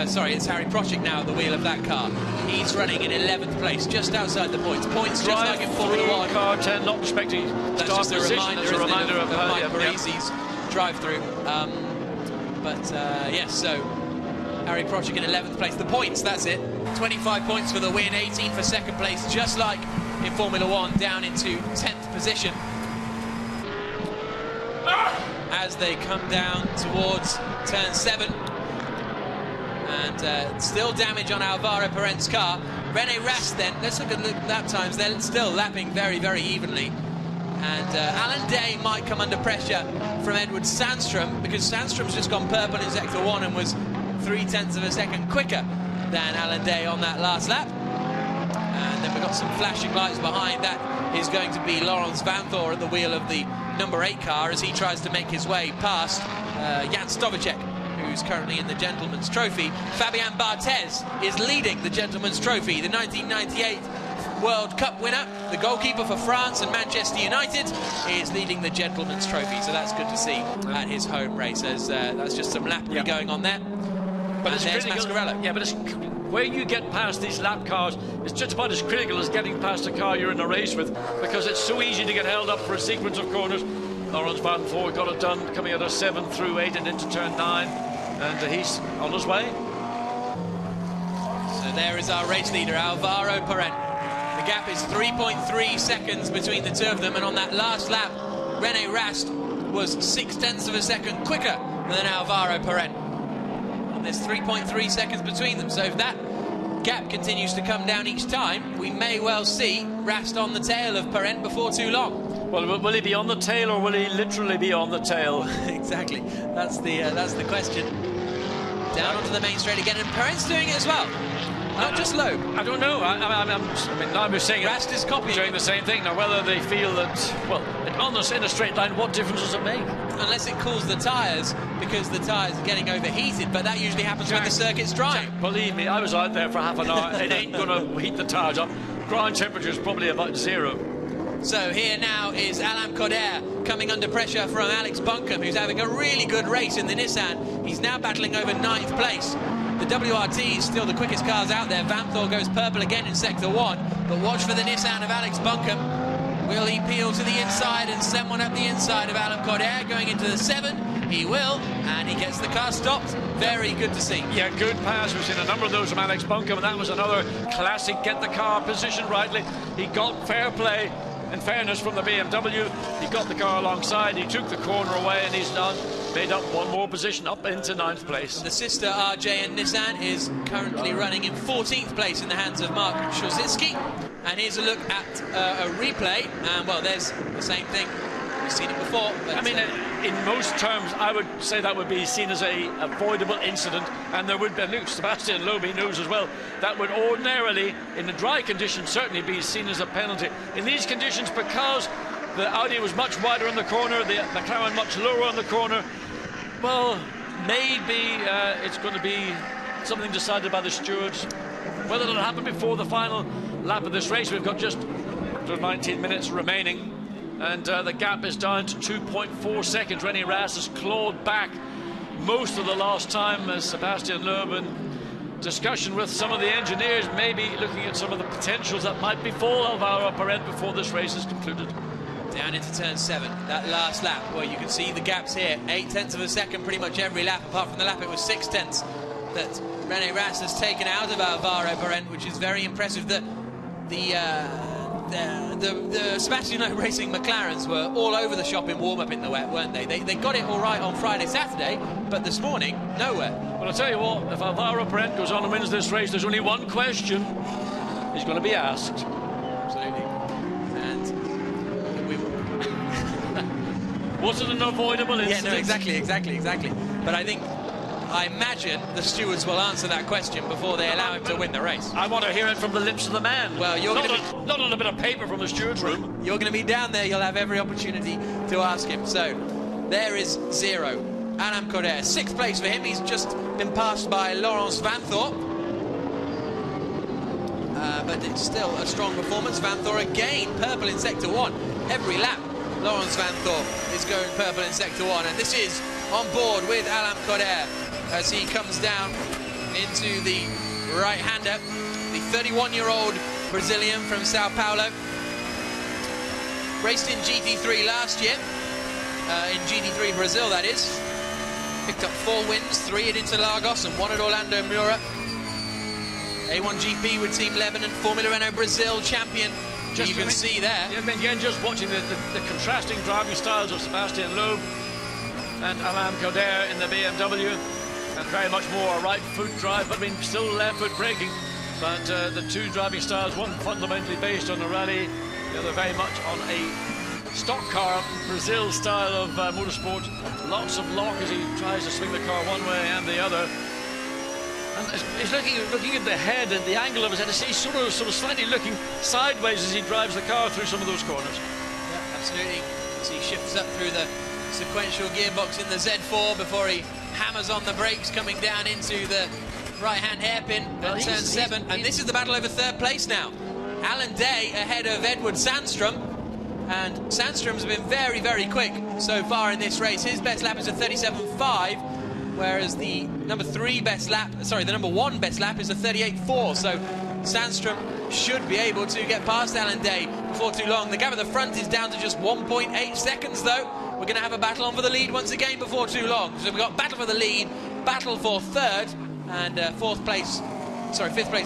Sorry, it's Harry Prochik now at the wheel of that car. He's running in 11th place, just outside the points. Points just like in Formula 1. Car 10, not respecting that's just a reminder of Mike Parisi's drive-through. Yes, so Harry Prochik in 11th place. The points, that's it. 25 points for the win, 18 for 2nd place, just like in Formula 1, down into 10th position. As they come down towards turn 7. And still damage on Alvaro Parent's car. Rene Rast then, let's look at the lap times. They're still lapping very, very evenly. And Alan Day might come under pressure from Edward Sandstrom, because Sandstrom's just gone purple in Sector 1 and was 0.3 of a second quicker than Alan Day on that last lap. And then we've got some flashing lights behind. That is going to be Laurens Vanthoor at the wheel of the number 8 car as he tries to make his way past Jan Stovacek, who's currently in the Gentleman's Trophy. Fabien Barthez is leading the Gentleman's Trophy, the 1998 World Cup winner. The goalkeeper for France and Manchester United is leading the Gentleman's Trophy, so that's good to see at his home race. That's just some lappery going on there. But and there's Mascarello. Yeah, but where you get past these lap cars is just about as critical as getting past a car you're in a race with, because it's so easy to get held up for a sequence of corners. Laurens Vanthoor got it done, coming out of 7 through 8 and into turn 9, and he's on his way. So there is our race leader, Alvaro Parent. The gap is 3.3 seconds between the two of them, and on that last lap, René Rast was 0.6 of a second quicker than Alvaro Parent. And there's 3.3 seconds between them, so if that gap continues to come down each time, we may well see Rast on the tail of Parent before too long. Well, will he be on the tail, or will he literally be on the tail? Exactly, that's the question. Down onto the main straight again, and Parent's doing it as well. Not just Loeb. I don't know. I mean, now we're saying Rast is copying, doing the same thing. Now, whether they feel that, well, in a straight line, what difference does it make? Unless it cools the tyres, because the tyres are getting overheated, but that usually happens when the circuit's dry. Jack, believe me, I was out there for half an hour. It ain't going to heat the tyres up. Ground temperature is probably about 0. So here now is Alain Coder coming under pressure from Alex Buncombe, who's having a really good race in the Nissan. He's now battling over 9th place. The WRT is still the quickest cars out there. Vanthoor goes purple again in Sector 1, but watch for the Nissan of Alex Buncombe. Will he peel to the inside and send one up the inside of Alain Coder going into the 7? He will, and he gets the car stopped. Very good to see. Yeah, good pass. We've seen a number of those from Alex Buncombe, and that was another classic get the car positioned rightly. He got fair play. In fairness from the BMW, he got the car alongside, he took the corner away, and he's now made up one more position up into 9th place. The sister RJN Nissan is currently running in 14th place in the hands of Mark Szorzycki. And here's a look at a replay, and well, there's the same thing. We've seen it before. But, I mean, in most terms, I would say that would be seen as a avoidable incident, and there would be, Luke Sebastian Loeb knows as well, that would ordinarily, in the dry conditions, certainly be seen as a penalty. In these conditions, because the Audi was much wider on the corner, the McLaren much lower on the corner, well, maybe it's going to be something decided by the stewards. Whether it'll happen before the final lap of this race, we've got just 19 minutes remaining. And the gap is down to 2.4 seconds. René Rast has clawed back most of the last time as Sebastian Loeb, in discussion with some of the engineers, maybe looking at some of the potentials that might befall Alvaro Parent before this race is concluded. Down into turn 7, that last lap, well, you can see the gaps here. 0.8 of a second pretty much every lap, apart from the lap it was 0.6 that René Rast has taken out of Alvaro Parent, which is very impressive. That the Sebastian Loeb Racing McLarens were all over the shop in warm-up in the wet, weren't they? They got it all right on Friday, Saturday, but this morning, nowhere. Well, I'll tell you what, if Alvaro Parent goes on and wins this race, there's only one question he's going to be asked. Absolutely. And we will. Was it an avoidable incident? Yeah, no, exactly. But I imagine the stewards will answer that question before they allow him to win the race. I want to hear it from the lips of the man. Well, you're not on a bit of paper from the stewards' room. You're going to be down there. You'll have every opportunity to ask him. So there is 0. Alain Coder, 6th place for him. He's just been passed by Laurens Vanthoor. But it's still a strong performance. Vanthoor again, purple in Sector 1. Every lap, Laurens Vanthoor is going purple in Sector 1. And this is on board with Alain Coder as he comes down into the right-hander, the 31-year-old Brazilian from Sao Paulo. Raced in GT3 last year, in GT3 Brazil, that is. Picked up 4 wins, 3 at Interlagos and 1 at Orlando Miura. A1GP with Team Lebanon, Formula Renault Brazil champion. You can see there. Yeah, again, just watching the contrasting driving styles of Sebastian Loeb and Alain Coder in the BMW. And very much more a right foot drive, but I mean still left foot braking. But the two driving styles, one fundamentally based on a rally, the other very much on a stock car Brazil style of motorsport. Lots of lock as he tries to swing the car one way and the other. And he's looking at the head and the angle of his head. He's sort of slightly looking sideways as he drives the car through some of those corners. Yeah, absolutely. As he shifts up through the sequential gearbox in the Z4 before he hammers on the brakes coming down into the right-hand hairpin at turn 7. And this is the battle over 3rd place now. Alan Day ahead of Edward Sandstrom. And Sandstrom's been very, very quick so far in this race. His best lap is a 37.5, whereas the number 1 best lap is a 38.4. So Sandstrom should be able to get past Alan Day before too long. The gap at the front is down to just 1.8 seconds, though. we're going to have a battle on for the lead once again before too long. So we've got battle for the lead, battle for third, and fifth place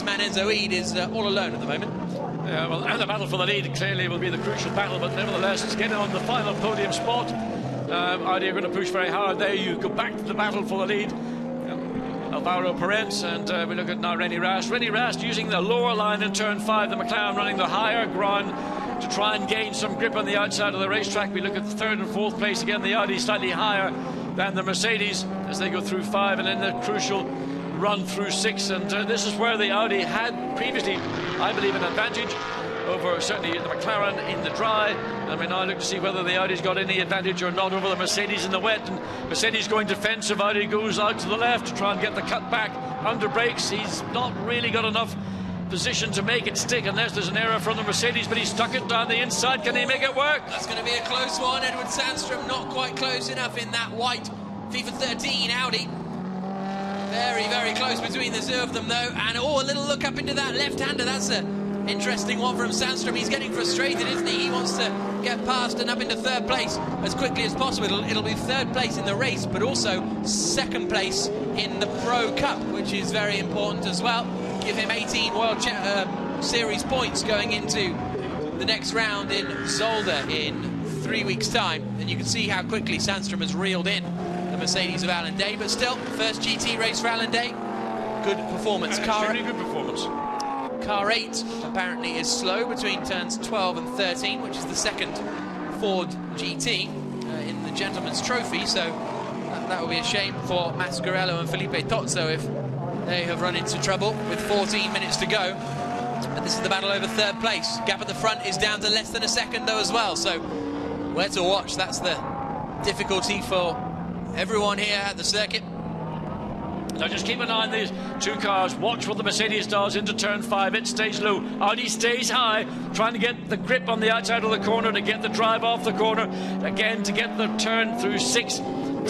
man Enzo Eid is all alone at the moment. Yeah, well, and the battle for the lead clearly will be the crucial battle, but nevertheless, it's getting on the final podium spot. Audi are going to push very hard there. You go back to the battle for the lead. Alvaro Perez, and we look at now Rennie Rast. Rennie Rast using the lower line in turn 5, the McLaren running the higher ground to try and gain some grip on the outside of the racetrack. We look at the 3rd and 4th place again, the Audi slightly higher than the Mercedes as they go through 5 and then the crucial run through 6, and this is where the Audi had previously, I believe, an advantage over certainly the McLaren in the dry, and we now look to see whether the Audi's got any advantage or not over the Mercedes in the wet. And Mercedes going defensive, Audi goes out to the left to try and get the cut back under brakes. He's not really got enough position to make it stick unless there's an error from the Mercedes, but he stuck it down the inside. Can he make it work? That's going to be a close one. Edward Sandstrom not quite close enough in that white FIFA 13 Audi. Very, very close between the two of them, though. And, a little look up into that left-hander. That's an interesting one from Sandstrom. He's getting frustrated, isn't he? He wants to get past and up into 3rd place as quickly as possible. It'll be 3rd place in the race, but also 2nd place in the Pro Cup, which is very important as well. Give him 18 World Series points going into the next round in Zolder in 3 weeks' time. And you can see how quickly Sandstrom has reeled in the Mercedes of Alan Day, but still, first GT race for Alan Day. Good performance. Very good performance. Car 8 apparently is slow between turns 12 and 13, which is the 2nd Ford GT in the Gentleman's Trophy, so that will be a shame for Mascarello and Felipe Tozzo if they have run into trouble with 14 minutes to go. But this is the battle over 3rd place. Gap at the front is down to less than a second though as well, so where to watch. That's the difficulty for everyone here at the circuit. Now just keep an eye on these two cars. Watch what the Mercedes does into turn 5. It stays low. Audi stays high, trying to get the grip on the outside of the corner, to get the drive off the corner. Again, to get the turn through 6, to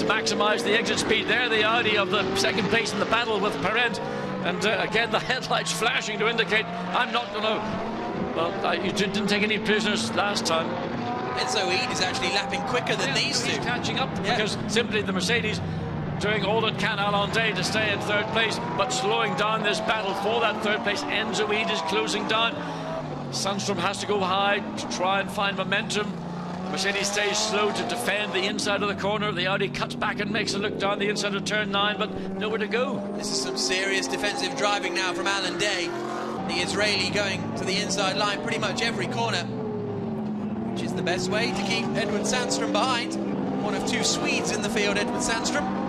maximise the exit speed. There the Audi of the 2nd place in the battle with Perez. And again, the headlights flashing to indicate, I'm not going to... Well, you didn't take any prisoners last time. Enzo Eid is actually lapping quicker than these two. He's catching up because simply the Mercedes doing all it can Alan Day to stay in 3rd place, but slowing down this battle for that 3rd place. Enzo Eid is closing down. Sandstrom has to go high to try and find momentum. Mercedes stays slow to defend the inside of the corner. The Audi cuts back and makes a look down the inside of turn 9, but nowhere to go. This is some serious defensive driving now from Alan Day. The Israeli going to the inside line pretty much every corner, which is the best way to keep Edward Sandstrom behind. One of 2 Swedes in the field, Edward Sandstrom.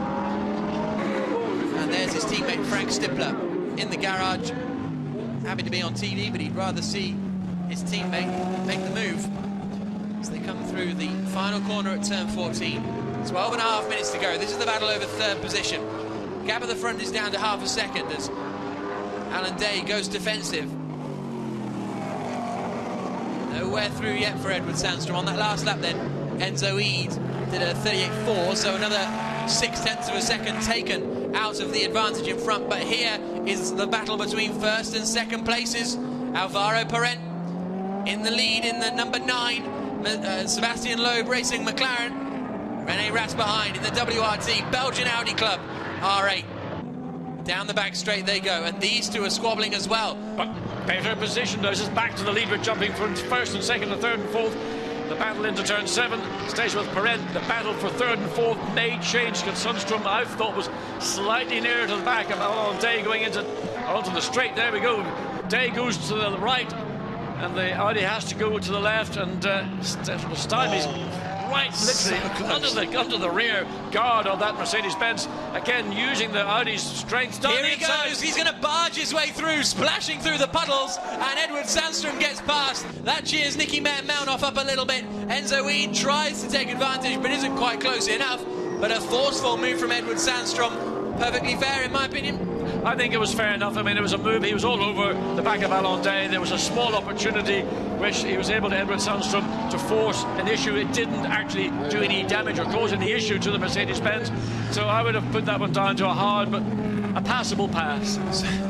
And there's his teammate Frank Stippler in the garage. Happy to be on TV, but he'd rather see his teammate make the move as they come through the final corner at turn 14. 12.5 minutes to go. This is the battle over 3rd position. Gap at the front is down to half a second as Alan Day goes defensive. Nowhere through yet for Edward Sandstrom. On that last lap then, Enzo Eid did a 38.4, so another 0.6 of a second taken out of the advantage in front. But here is the battle between 1st and 2nd places. Alvaro Perez in the lead in the number 9, Sebastian Loeb racing McLaren. Rennie Rast behind in the WRT, Belgian Audi Club R8. Down the back straight they go, and these two are squabbling as well. But better position, though. This is back to the lead. We're jumping from 1st and 2nd and 3rd and 4th. The battle into turn 7 stays with Perez. The battle for 3rd and 4th may change because Sundstrom, I thought, was slightly nearer to the back of Alan Day going onto the straight. There we go. Day goes to the right, and the Audi has to go to the left, and stymies right literally under the rear guard of that Mercedes-Benz. Again, using the Audi's strength. Here he goes. He's going to barge his way through, splashing through the puddles, and Edward Sandstrom gets past. That cheers Nicky Melnoff up a little bit. Enzo Eid tries to take advantage, but isn't quite close enough. But a forceful move from Edward Sandstrom. Perfectly fair, in my opinion. I think it was fair enough. I mean, it was a move. He was all over the back of Alan Day. There was a small opportunity which he was able to, Edward Sandstrom, to force an issue. It didn't actually do any damage or cause any issue to the Mercedes-Benz. So I would have put that one down to a hard but a passable pass.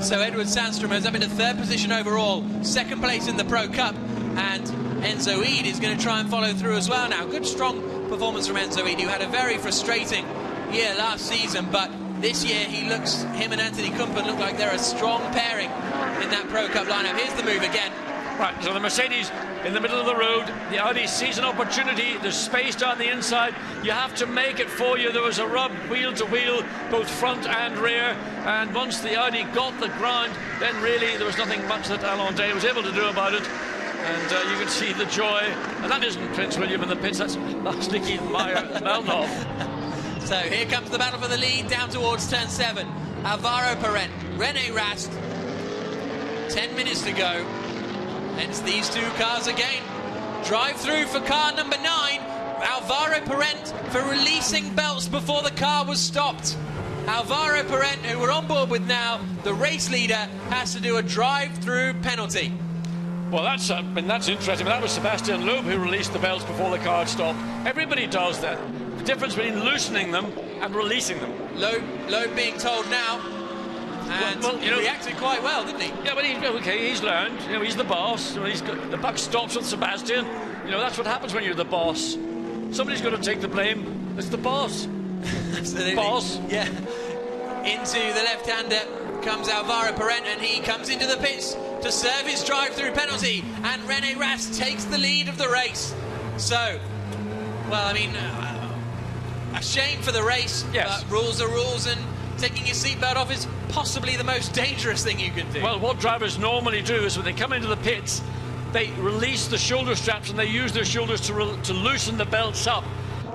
So Edward Sandstrom is up into 3rd position overall, 2nd place in the Pro Cup, and Enzo Eid is going to try and follow through as well now. Good strong performance from Enzo Eid, who had a very frustrating year last season, but this year him and Anthony Kumpen look like they're a strong pairing in that Pro Cup lineup. Here's the move again. Right, so the Mercedes in the middle of the road, the Audi sees an opportunity, there's space down the inside, you have to make it for you. There was a rub wheel to wheel, both front and rear, and once the Audi got the ground, then really there was nothing much that Alain Day was able to do about it. And you can see the joy, and that isn't Prince William in the pits, that's Nicky Melnov. So here comes the battle for the lead down towards turn 7. Alvaro Parent, Rene Rast, 10 minutes to go. And it's these two cars again. Drive through for car number 9. Alvaro Parent for releasing belts before the car was stopped. Alvaro Parent, who we're on board with now, the race leader, has to do a drive-through penalty. Well, that's interesting. That was Sebastian Loeb who released the belts before the car had stopped. Everybody does that. The difference between loosening them and releasing them. Loeb being told now. And he reacted quite well, didn't he? Yeah, but he's learned. You know, he's the boss. You know, the buck stops with Sebastian. You know, that's what happens when you're the boss. Somebody's got to take the blame. It's the boss. Absolutely. Boss. Yeah. Into the left-hander comes Alvaro Parent, and he comes into the pits to serve his drive-through penalty. And Rene Rast takes the lead of the race. So, well, I mean, a shame for the race. Yes. But rules are rules, and taking your seatbelt off is possibly the most dangerous thing you can do. Well, what drivers normally do is when they come into the pits, they release the shoulder straps and they use their shoulders to loosen the belts up.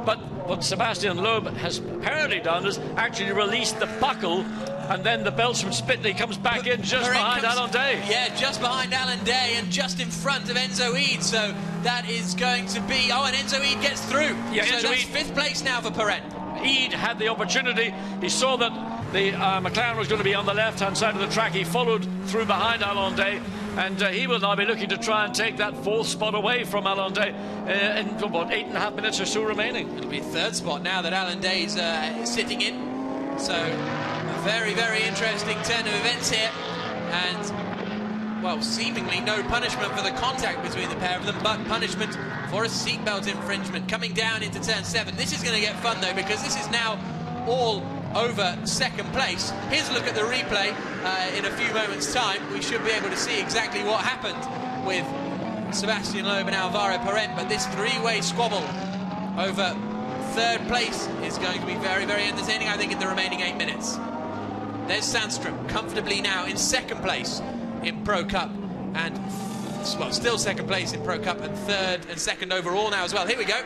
But what Sebastian Loeb has apparently done is actually release the buckle, and then the belts would split and he comes back in just behind Alain Day. Yeah, just behind Alain Day and just in front of Enzo Eid. So that is going to be... Oh, and Enzo Eid gets through. Yeah, so Enzo that's Eid, 5th place now for Parent. Eid had the opportunity. He saw that the McLaren was going to be on the left-hand side of the track. He followed through behind Alain Day, and he will now be looking to try and take that 4th spot away from Alain Day in about 8.5 minutes or so remaining. It'll be 3rd spot now that Alain Day is sitting in. So a very, very interesting turn of events here, and well, seemingly no punishment for the contact between the pair of them, but punishment for a seatbelt infringement coming down into turn 7. This is going to get fun though, because this is now all over 2nd place. Here's a look at the replay in a few moments' time. We should be able to see exactly what happened with Sebastian Loeb and Alvaro Parent, but this 3-way squabble over 3rd place is going to be very, very entertaining, I think, in the remaining 8 minutes. There's Sandstrom comfortably now in 2nd place in Pro Cup, and well, still 2nd place in Pro Cup, and 3rd and 2nd overall now as well. Here we go.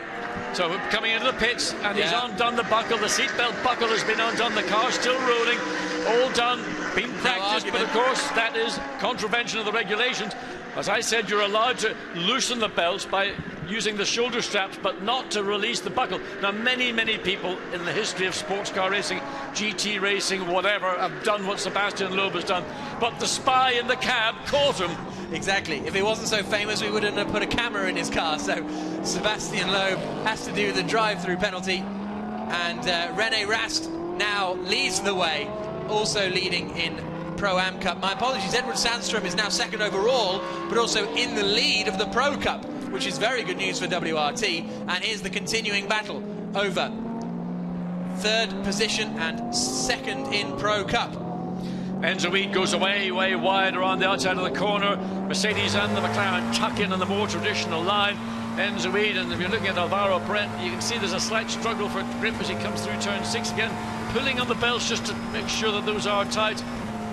So we're coming into the pits, and he's undone the buckle. The seatbelt buckle has been undone. The car still rolling, all done, been practiced, but of course that is contravention of the regulations. As I said, you're allowed to loosen the belts by using the shoulder straps, but not to release the buckle. Now, many, many people in the history of sports car racing, GT racing, whatever, have done what Sebastian Loeb has done. But the spy in the cab caught him. Exactly. If he wasn't so famous, we wouldn't have put a camera in his car. So Sebastian Loeb has to do the drive-through penalty. And Rene Rast now leads the way, also leading in Pro-Am Cup. My apologies, Edward Sandstrom is now 2nd overall, but also in the lead of the Pro Cup, which is very good news for WRT. And here's the continuing battle over 3rd position and 2nd in Pro Cup. Enzo Eid goes away, way wide around the outside of the corner. Mercedes and the McLaren tuck in on the more traditional line. Enzo Eid, and if you're looking at Alvaro Parent, you can see there's a slight struggle for grip as he comes through turn 6 again, pulling on the belts just to make sure that those are tight.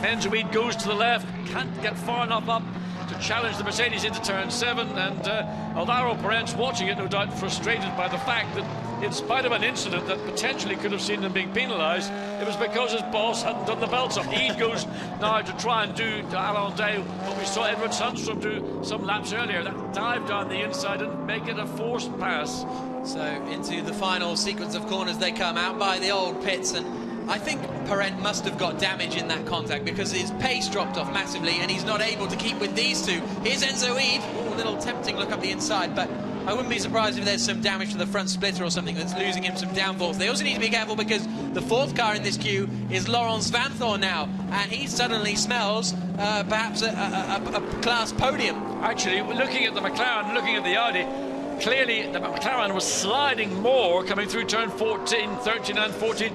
Enzo Eid goes to the left, can't get far enough up to challenge the Mercedes into turn 7, and Alvaro Parent's watching it, no doubt frustrated by the fact that in spite of an incident that potentially could have seen them being penalised, it was because his boss hadn't done the belts up. Eid goes now to try and do to Alain Day what we saw Edward Sandstrom do some laps earlier, that dive down the inside and make it a forced pass. So into the final sequence of corners they come out by the old pits, and I think Parent must have got damage in that contact because his pace dropped off massively and he's not able to keep with these two. Here's Enzo Eid. Ooh, a little tempting look up the inside, but I wouldn't be surprised if there's some damage to the front splitter or something that's losing him some downforce. They also need to be careful because the 4th car in this queue is Laurens Vanthoor now, and he suddenly smells perhaps a class podium. Actually, looking at the McLaren, looking at the Audi, clearly the McLaren was sliding more coming through turn 14, 13 and 14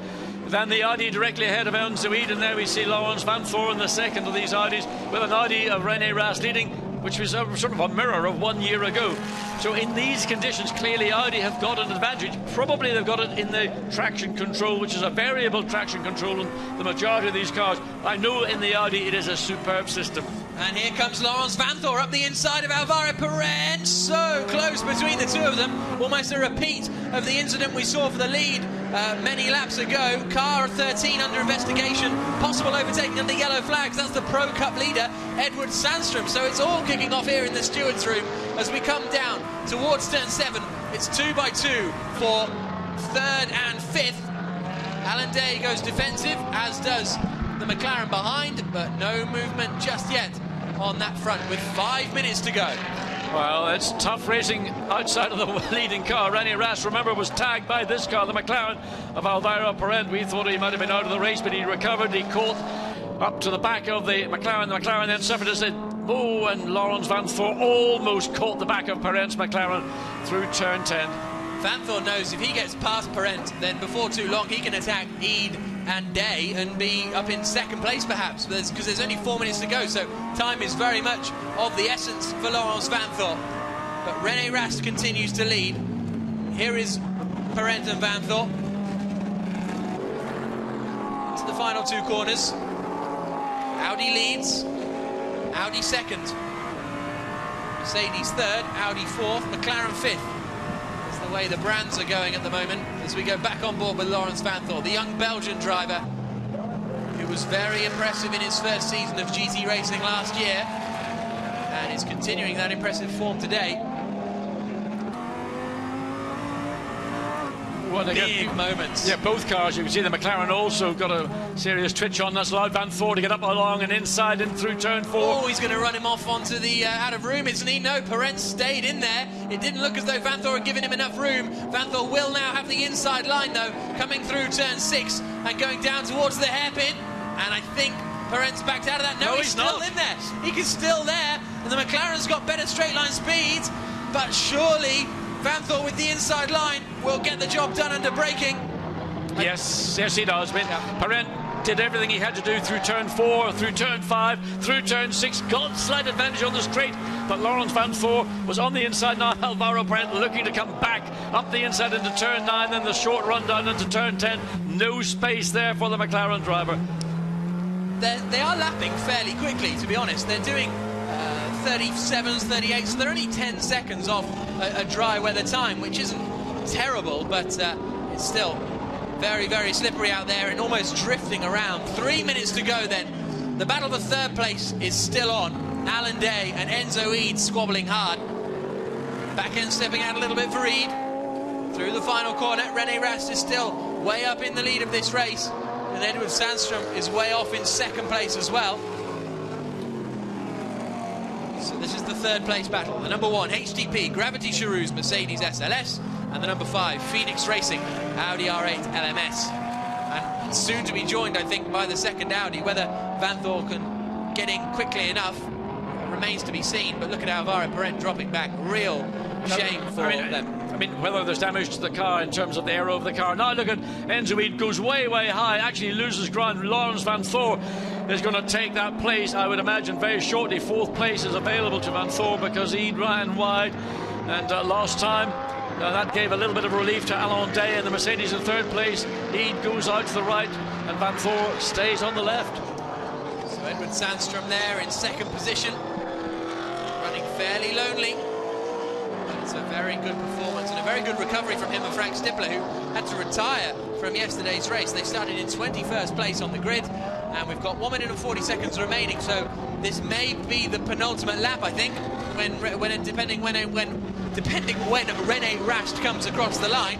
than the Audi directly ahead of Enzo Eid, and there we see Laurens Vanthoor in the second of these Audis with an Audi of René Rast leading, which was sort of a mirror of 1 year ago. So in these conditions, clearly Audi have got an advantage. Probably they've got it in the traction control, which is a variable traction control in the majority of these cars. I know in the Audi it is a superb system. And here comes Laurens Vanthoor up the inside of Alvaro Perez. So close between the two of them. Almost a repeat of the incident we saw for the lead many laps ago. Car 13 under investigation. Possible overtaking under yellow flags. That's the Pro Cup leader, Edward Sandstrom. So it's all kicking off here in the stewards' room as we come down towards turn 7. It's 2 by 2 for 3rd and 5th. Alan Day goes defensive, as does the McLaren behind, but no movement just yet on that front with 5 minutes to go. Well, it's tough racing outside of the leading car. René Rast, remember, was tagged by this car, the McLaren of Alvaro Perez. We thought he might have been out of the race, but he recovered. He caught up to the back of the McLaren. The McLaren then suffered as and Laurens Vanthoor almost caught the back of Perez's McLaren through turn 10. Vanthoor knows if he gets past Perez, then before too long he can attack Eid and Day and be up in second place perhaps, because there's only 4 minutes to go, so time is very much of the essence for Laurens Vanthoor. But René Rast continues to lead. Here is Perez and Vanthoor to the final 2 corners. Audi leads, Audi second, Mercedes third, Audi fourth, McLaren fifth. That's the way the brands are going at the moment as we go back on board with Laurens Vanthoor, the young Belgian driver who was very impressive in his first season of GT racing last year and is continuing that impressive form today. Big moments. Yeah, both cars. You can see the McLaren also got a serious twitch on. That's allowed Vanthoor to get up along and inside and through turn 4. Oh, he's going to run him off onto the out of room, isn't he? No, Perez stayed in there. It didn't look as though Vanthoor had given him enough room. Vanthoor will now have the inside line, though, coming through turn 6 and going down towards the hairpin. And I think Perez backed out of that. No, he's still in there. He's still there. And the McLaren's got better straight line speeds. But surely Vanthoor with the inside line will get the job done under braking. Yes, he does. Perez did everything he had to do through turn 4, through turn 5, through turn 6, got slight advantage on the straight, but Laurens Vanthoor was on the inside now. Alvaro Perez looking to come back up the inside into turn 9, then the short run down into turn 10. No space there for the McLaren driver. They are lapping fairly quickly, to be honest. They're doing 37s, 38s, so they're only 10 seconds off a dry weather time, which isn't terrible, but it's still very, very slippery out there and almost drifting around. 3 minutes to go then. The battle for third place is still on. Alan Day and Enzo Eid squabbling hard. Back end stepping out a little bit for Eid. Through the final corner, René Rast is still way up in the lead of this race, and Edward Sandstrom is way off in second place as well. So this is the third place battle. The number 1, HTP, Gravity Charouz, Mercedes SLS, and the number 5, Phoenix Racing, Audi R8 LMS. And soon to be joined, I think, by the second Audi. Whether Vanthoor can get in quickly enough remains to be seen, but look at Alvaro Perez dropping back. Real shame for them. I mean, whether there's damage to the car in terms of the aero of the car. Now look at Enzo Eid, goes way, way high, actually loses ground. Laurens Vanthoor is going to take that place, I would imagine, very shortly. 4th place is available to Vanthoor because Eid ran wide, and last time that gave a little bit of relief to Alan Day and the Mercedes in 3rd place. Eid goes out to the right and Vanthoor stays on the left. So Edward Sandstrom there in 2nd position, running fairly lonely. It's a very good performance and a very good recovery from him and Frank Stippler, who had to retire from yesterday's race. They started in 21st place on the grid, and we've got 1 minute and 40 seconds remaining, so this may be the penultimate lap, I think, depending when René Rast comes across the line.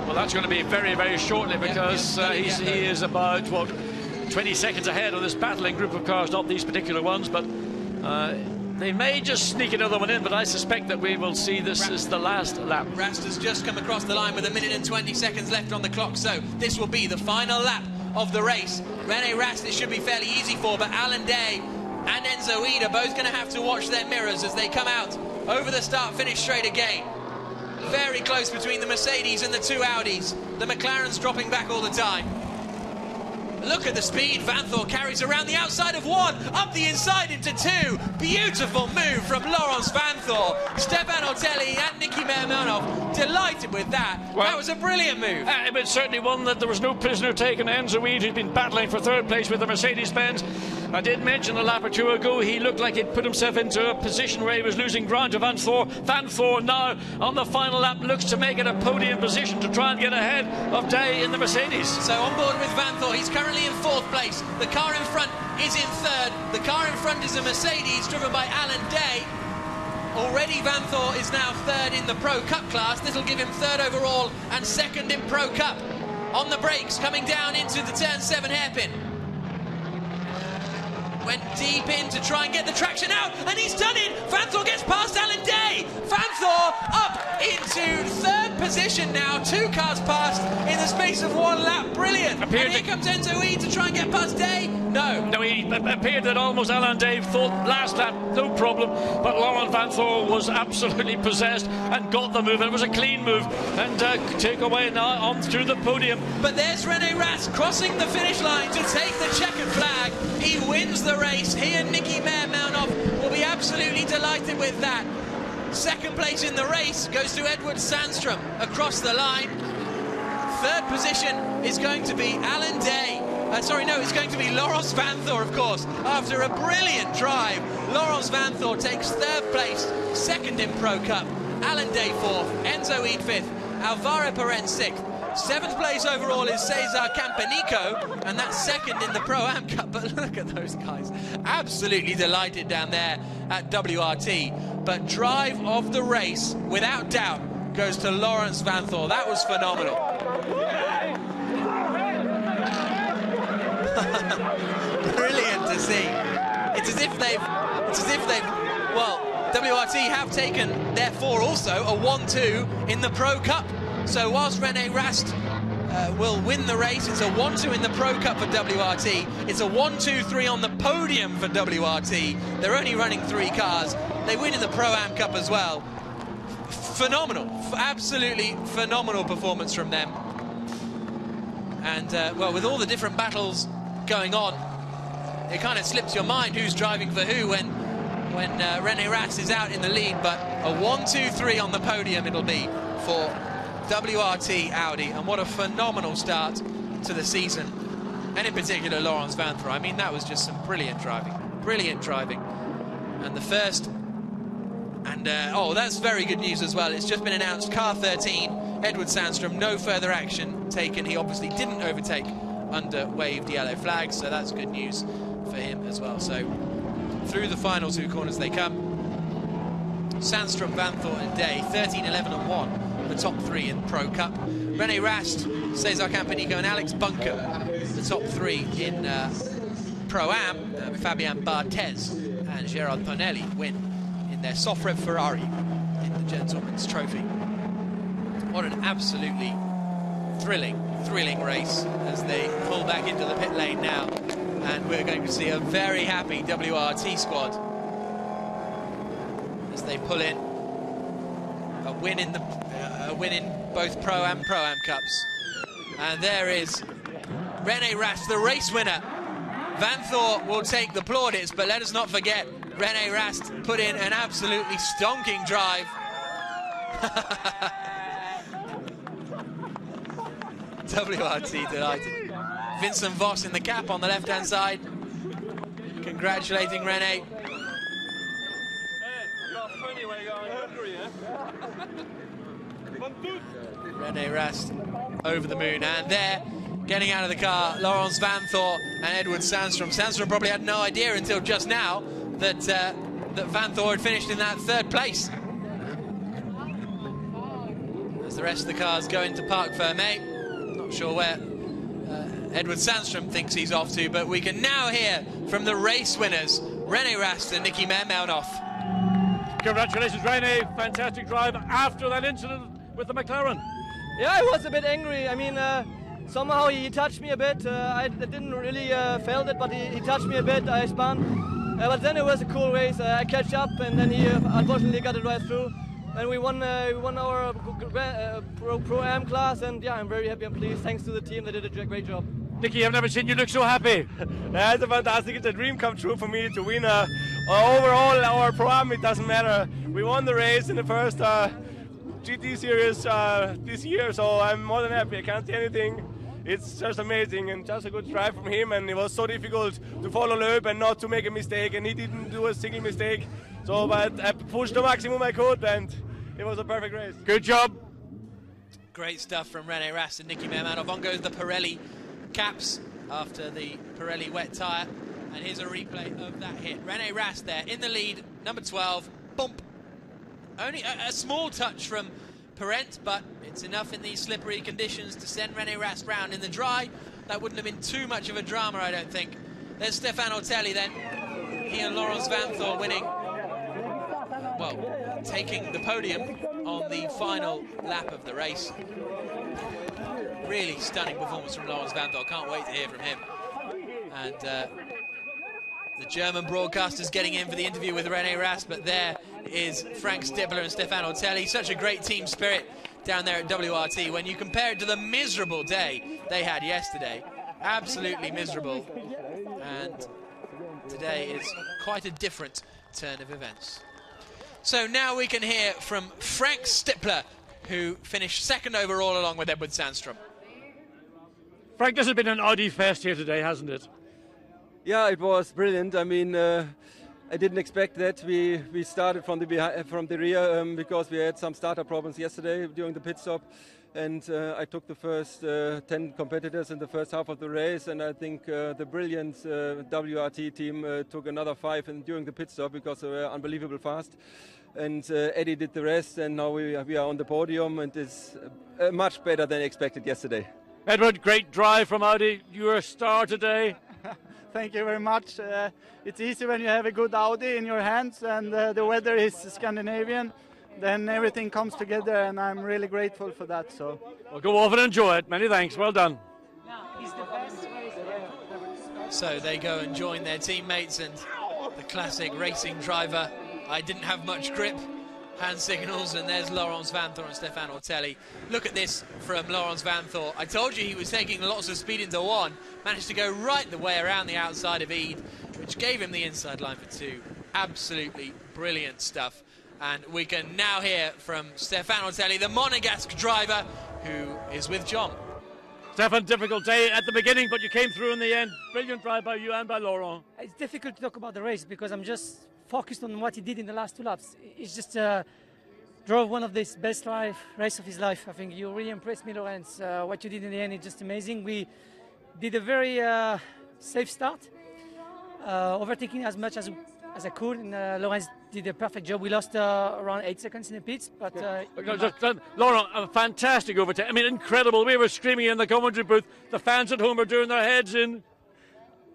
Well, that's going to be very, very shortly, because he is about, what, 20 seconds ahead of this battling group of cars, not these particular ones, but they may just sneak another one in, but I suspect that we will see this as the last lap. Rast has just come across the line with 1 minute and 20 seconds left on the clock, so this will be the final lap of the race. René Rast, it should be fairly easy for, but Alan Day and Enzo Eid are both going to have to watch their mirrors as they come out over the start-finish straight again. very close between the Mercedes and the two Audis. The McLaren's dropping back all the time. Look at the speed Vanthor carries around the outside of one, up the inside into two. Beautiful move from Laurens Vanthor. Stefan Otelli and Nicky Mermanov delighted with that. Well, that was a brilliant move. But certainly one that there was no prisoner taken. Enzo Weed, who'd been battling for third place with the Mercedes-Benz. I did mention a lap or two ago he looked like he'd put himself into a position where he was losing ground to Vanthor. Vanthor now on the final lap looks to make it a podium position to try and get ahead of Day in the Mercedes. So on board with Vanthor, he's currently in fourth place. The car in front is in third. The car in front is a Mercedes driven by Alan Day. Already Vanthor is now third in the Pro Cup class. This will give him third overall and second in Pro Cup. On the brakes, coming down into the turn 7 hairpin. Went deep in to try and get the traction out, and he's done it! Vanthor gets past Alan Day! Vanthor up into third position now, 2 cars past in the space of 1 lap, brilliant! And here comes Enzo E to try and get past Day, no, he appeared that almost Alan Day thought last lap, no problem, but Laurens Vanthor was absolutely possessed and got the move. It was a clean move, and take away now on through the podium. But there's René Rast crossing the finish line to take the checkered flag. He wins the race. He and Nicky Mermanov will be absolutely delighted with that. Second place in the race goes to Edward Sandstrom across the line. Third position is going to be Alan Day. It's going to be Laurens Vanthor, of course. After a brilliant drive, Laurens Vanthor takes third place, second in Pro Cup. Alan Day fourth, Enzo Eid fifth, Alvaro Perez sixth. 7th place overall is Cesar Campanico, and that's second in the Pro-Am Cup. But look at those guys, absolutely delighted down there at WRT. But drive of the race, without doubt, goes to Laurens Vanthor. That was phenomenal. Brilliant to see. It's as if they've, well, WRT have taken, therefore, also a 1-2 in the Pro Cup. So whilst René Rast will win the race, it's a 1-2 in the Pro Cup for WRT. It's a 1-2-3 on the podium for WRT. They're only running 3 cars. They win in the Pro-Am Cup as well. Phenomenal, absolutely phenomenal performance from them. And, well, with all the different battles going on, it kind of slips your mind who's driving for who when René Rast is out in the lead. But a 1-2-3 on the podium it'll be for WRT Audi, and what a phenomenal start to the season, and in particular Laurens Vanthor. I mean, that was just some brilliant driving, and the first, and oh, that's very good news as well. It's just been announced, car 13, Edward Sandstrom, no further action taken. He obviously didn't overtake under waved yellow flags, so that's good news for him as well. So through the final 2 corners they come. Sandstrom, Vanthor and Day, 13, 11 and 1. The top 3 in Pro Cup. René Rast, Cesar Campanico and Alex Bunker, the top 3 in Pro-Am. Fabian Barthez and Gerard Ponelli win in their Sofrep Ferrari in the Gentleman's Trophy. What an absolutely thrilling race as they pull back into the pit lane now, and we're going to see a very happy WRT squad as they pull in a win in both Pro-Am Cups. And there is René Rast, the race winner. Vanthor will take the plaudits, but let us not forget René Rast put in an absolutely stonking drive. WRT delighted. Vincent Voss in the cap on the left-hand side, congratulating René. René Rast over the moon, and there, getting out of the car, Laurens Vanthor and Edward Sandstrom. Sandstrom probably had no idea until just now that that Vanthor had finished in that 3rd place. As the rest of the cars go into Parc Fermé, not sure where Edward Sandstrom thinks he's off to, but we can now hear from the race winners, René Rast and Nicky Mermanov. Congratulations, René. Fantastic drive after that incident with the McLaren. Yeah, I was a bit angry. I mean, somehow he touched me a bit. I didn't really felt it, but he touched me a bit. I spun. But then it was a cool race. I catch up, and then he unfortunately got it right through. And we won our Pro-Am class, and yeah, I'm very happy and pleased. Thanks to the team, they did a great job. Nicky, I've never seen you look so happy. Yeah, it's fantastic. It's a dream come true for me to win overall our Pro-Am. It doesn't matter. We won the race in the first GT Series this year, so I'm more than happy. I can't say anything. It's just amazing and just a good drive from him, and it was so difficult to follow Loeb and not to make a mistake, and he didn't do a single mistake. So, but I pushed the maximum I could, and it was a perfect race. Good job. Great stuff from René Rast and Nicky Mermanov. On goes the Pirelli caps after the Pirelli wet tyre, and here's a replay of that hit. René Rast there in the lead, number 12, bump. Only a small touch from Parent, but it's enough in these slippery conditions to send René Rast round. In the dry, that wouldn't have been too much of a drama, I don't think. There's Stefano Telli then. He and Laurens Vanthoor winning, well, taking the podium on the final lap of the race. Really stunning performance from Laurens Vanthoor. Can't wait to hear from him. And the German broadcasters getting in for the interview with René Rast, but there is Frank Stippler and Stefano Telli. Such a great team spirit down there at WRT when you compare it to the miserable day they had yesterday. Absolutely miserable. And today is quite a different turn of events. So now we can hear from Frank Stippler, who finished second overall along with Edward Sandstrom. Frank, this has been an Audi fest here today, hasn't it? Yeah, it was brilliant. I mean, I didn't expect that. We started from the rear because we had some starter problems yesterday during the pit stop, and I took the first 10 competitors in the first half of the race, and I think the brilliant WRT team took another 5 during the pit stop because they were unbelievable fast. And Eddie did the rest, and now we are on the podium, and it's much better than expected yesterday. Edward, great drive from Audi. You were a star today. Thank you very much. It's easy when you have a good Audi in your hands and the weather is Scandinavian. Then everything comes together, and I'm really grateful for that. So, well, go off and enjoy it. Many thanks. Well done. So they go and join their teammates, and the classic racing driver. I didn't have much grip. Hand signals, and there's Laurens Vanthoor and Stefano Telli. Look at this from Laurens Vanthoor. I told you he was taking lots of speed into 1. Managed to go right the way around the outside of Ede, which gave him the inside line for 2. Absolutely brilliant stuff. And we can now hear from Stefano Telli, the Monegasque driver, who is with John. Stefan, difficult day at the beginning, but you came through in the end. Brilliant drive by you and by Laurent. It's difficult to talk about the race because I'm just focused on what he did in the last 2 laps. He's just drove one of the best race of his life. I think you really impressed me, Laurens. What you did in the end is just amazing. We did a very safe start, overtaking as much as I could, and Laurens did a perfect job. We lost around 8 seconds in the pits, but Laurent, a fantastic overtake. I mean, incredible. We were screaming in the commentary booth. The fans at home were doing their heads in.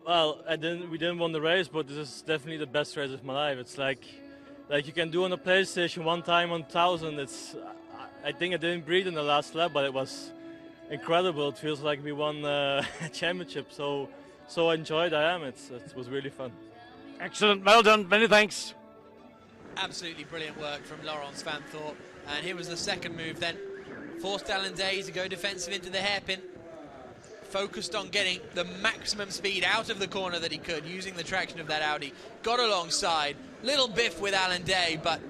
Well, we didn't win the race, but this is definitely the best race of my life. It's like you can do on a PlayStation 1 time on 1,000. I think I didn't breathe in the last lap, but it was incredible. It feels like we won a championship. So enjoyed I am. It was really fun. Excellent, well done. Many thanks. Absolutely brilliant work from Laurens Vanthoor. And here was the second move then. Forced Alan Day to go defensive into the hairpin. Focused on getting the maximum speed out of the corner that he could, using the traction of that Audi. Got alongside, little biff with Alan Day, but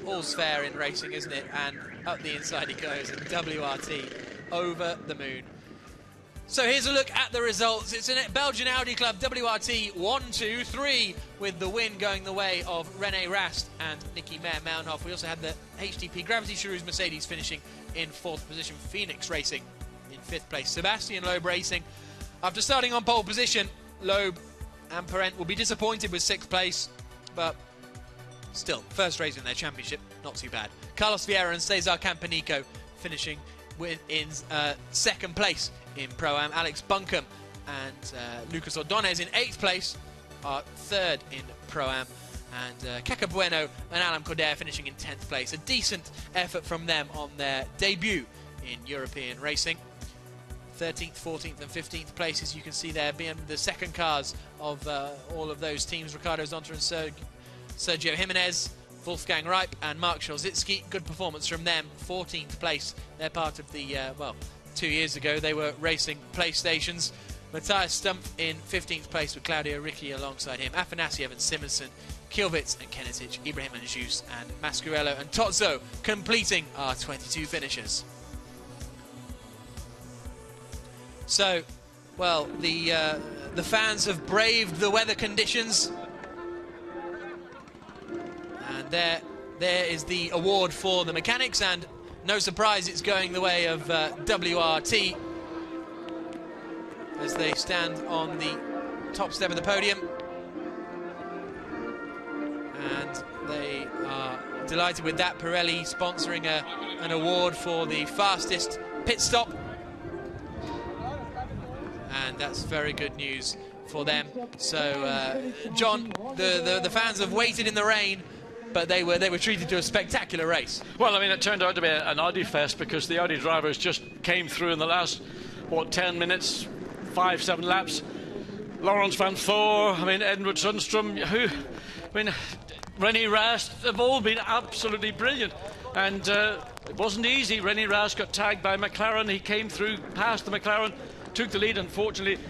all's fair in racing, isn't it? And up the inside he goes, and WRT over the moon. So here's a look at the results. It's a Belgian Audi Club WRT 1-2-3, with the win going the way of René Rast and Nicky Mermanov. We also had the HTP Gravity Series Mercedes finishing in 4th position. Phoenix Racing in 5th place. Sebastian Loeb Racing, after starting on pole position, Loeb and Parent will be disappointed with 6th place, but still, first race in their championship, not too bad. Carlos Vieira and Cesar Campanico finishing in 2nd place in Pro-Am. Alex Buncombe and Lucas Ordonez in 8th place are 3rd in Pro-Am. And Kaka Bueno and Alan Coder finishing in 10th place. A decent effort from them on their debut in European racing. 13th, 14th and 15th places, you can see there being the second cars of all of those teams. Ricardo Zonta and Sergio Jimenez Wolfgang Reip and Mark Szolzicki. Good performance from them, 14th place. They're part of the, well, 2 years ago they were racing PlayStations. Matthias Stumpf in 15th place with Claudio Ricci alongside him. Afanasiev and Simonsen, Kielwitz and Kenetic, Ibrahim and Jus and Mascarello and Tozzo completing our 22 finishers. So, well, the fans have braved the weather conditions. And there is the award for the mechanics, and no surprise it's going the way of WRT as they stand on the top step of the podium. And they are delighted with that. Pirelli sponsoring an award for the fastest pit stop. And that's very good news for them. So, John, the fans have waited in the rain, but they were treated to a spectacular race. Well, I mean, it turned out to be an Audi fest because the Audi drivers just came through in the last, what, 10 minutes, 5-7 laps. Laurens van Voor, I mean, Edward Sundstrom, René Rast, they've all been absolutely brilliant. And it wasn't easy. René Rast got tagged by McLaren. He came through past the McLaren, took the lead. Unfortunately,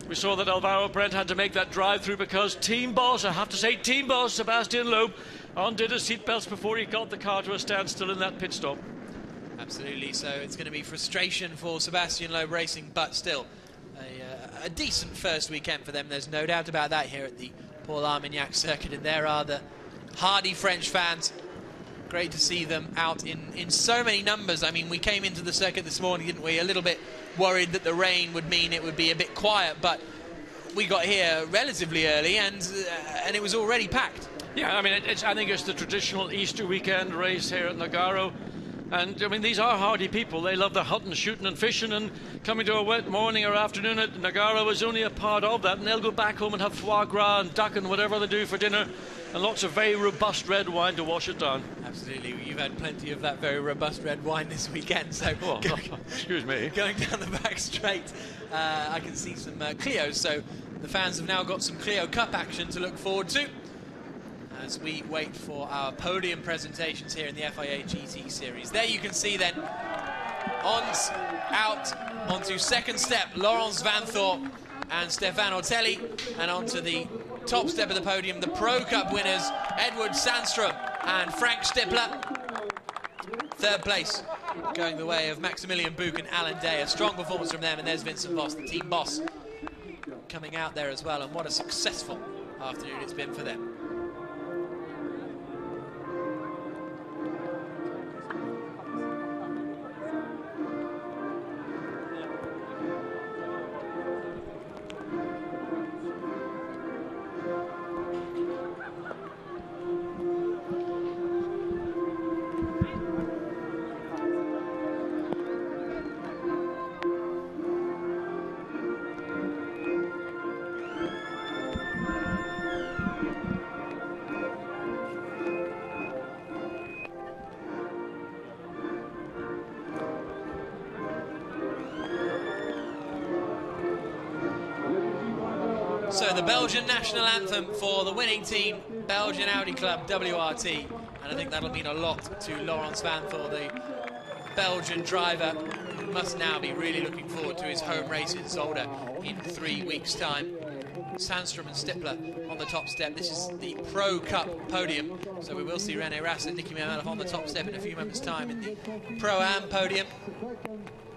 we saw that Alvaro Brent had to make that drive through because team boss, I have to say team boss, Sebastian Loeb, undid his seatbelts before he got the car to a standstill in that pit stop. Absolutely, so it's going to be frustration for Sebastian Loeb Racing, but still a decent first weekend for them. There's no doubt about that here at the Paul Armagnac circuit, and there are the hardy French fans. Great to see them out in so many numbers. I mean, we came into the circuit this morning, didn't we? A little bit worried that the rain would mean it would be a bit quiet, but we got here relatively early, and it was already packed. Yeah, I mean, I think it's the traditional Easter weekend race here at Nogaro. And, I mean, these are hardy people. They love the hunting, shooting and fishing, and coming to a wet morning or afternoon at Nogaro is only a part of that. And they'll go back home and have foie gras and duck and whatever they do for dinner, and lots of very robust red wine to wash it down. Absolutely. You've had plenty of that very robust red wine this weekend. So, excuse me. Going down the back straight, I can see some Clios. So the fans have now got some Clio Cup action to look forward to as we wait for our podium presentations here in the FIA GT Series. There you can see then, out onto second step, Laurens van Voor and Stefan Ortelli, and onto the top step of the podium, the Pro Cup winners, Edward Sandstrom and Frank Stippler. Third place going the way of Maximilian Buch and Alan Day. A strong performance from them, and there's Vincent Voss, the team boss, coming out there as well, and what a successful afternoon it's been for them. So the Belgian national anthem for the winning team, Belgian Audi Club, WRT. And I think that'll mean a lot to Laurens van Voor, the Belgian driver, who must now be really looking forward to his home race in Zolder in 3 weeks' time. Sandstrom and Stippler on the top step. This is the Pro Cup podium, so we will see René Rast and Nicky Mermelov on the top step in a few moments' time in the Pro-Am podium.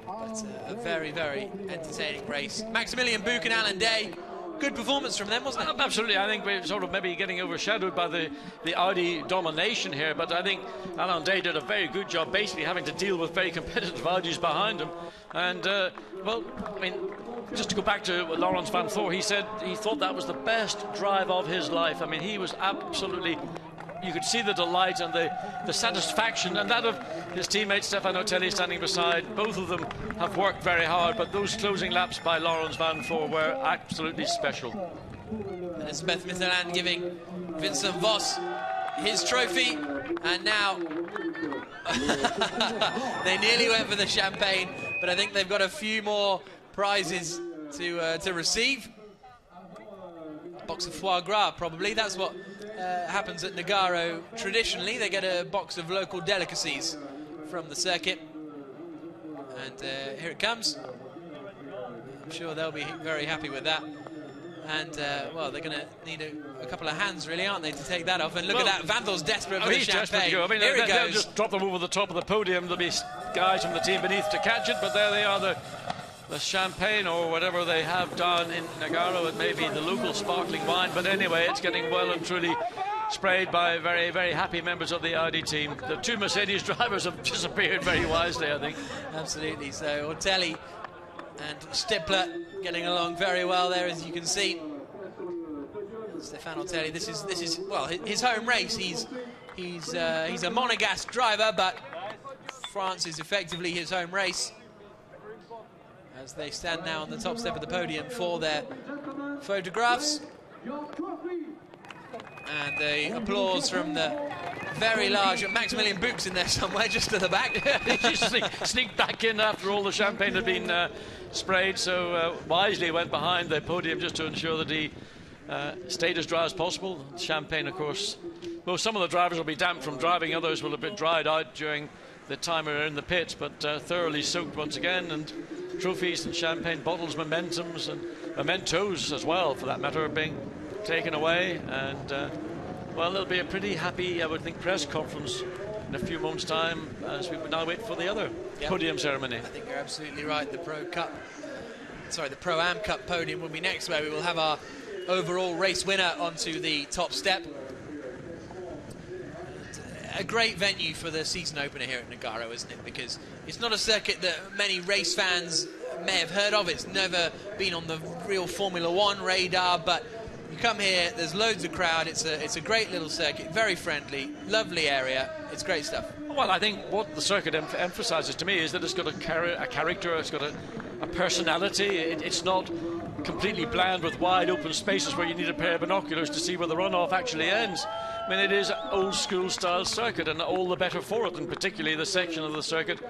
But a very, very entertaining race. Maximilian Buch and Alan Day. Good performance from them, wasn't it? Absolutely. I think we're sort of maybe getting overshadowed by the Audi domination here, but I think Alan Day did a very good job basically having to deal with very competitive Audis behind him. And, well, I mean, just to go back to Laurens van Voor, he said he thought that was the best drive of his life. I mean, he was absolutely... You could see the delight and the satisfaction, and that of his teammate Stefan Ortelli standing beside. Both of them have worked very hard, but those closing laps by Laurens van Voor were absolutely special. And it's Beth Mitterland giving Vincent Voss his trophy, and now they nearly went for the champagne, but I think they've got a few more prizes to receive. A box of foie gras, probably. That's what happens at Nogaro traditionally. They get a box of local delicacies from the circuit. And here it comes. I'm sure they'll be very happy with that. And, well, they're going to need a couple of hands, really, aren't they, to take that off. And look at that. Vandal's desperate for the champagne. Here he goes. They'll just drop them over the top of the podium. There'll be guys from the team beneath to catch it, but there they are, the champagne or whatever they have down in Nogaro. It may be the local sparkling wine, but anyway, it's getting well and truly sprayed by very, very happy members of the Audi team. The two Mercedes drivers have disappeared very wisely, I think. Absolutely. So Ortelli and Stippler getting along very well there, as you can see. Stefano Ortelli, this is well, his home race. He's a monegasque driver, but France is effectively his home race. As they stand now on the top step of the podium for their photographs. And the applause from the very large Maximilian Buch's in there somewhere, just to the back. He just sneaked back in after all the champagne had been sprayed, so wisely went behind the podium just to ensure that he stayed as dry as possible. Champagne, of course, well, some of the drivers will be damp from driving, others will have been dried out during the time we were in the pits, but thoroughly soaked once again, and trophies and champagne bottles, mementos and mementos as well, for that matter, are being taken away. And well, there'll be a pretty happy, I would think, press conference in a few moments' time as we now wait for the other podium ceremony. I think you're absolutely right. The Pro-Am Cup podium will be next, where we will have our overall race winner onto the top step. A great venue for the season opener here at Nogaro, isn't it? Because it's not a circuit that many race fans may have heard of. It's never been on the real Formula One radar, but you come here, there's loads of crowd. It's a great little circuit, very friendly, lovely area. It's great stuff. Well, I think what the circuit emphasises to me is that it's got a character, it's got a personality. It's not completely bland with wide open spaces where you need a pair of binoculars to see where the runoff actually ends. I mean, it is an old school style circuit, and all the better for it, and particularly the section of the circuit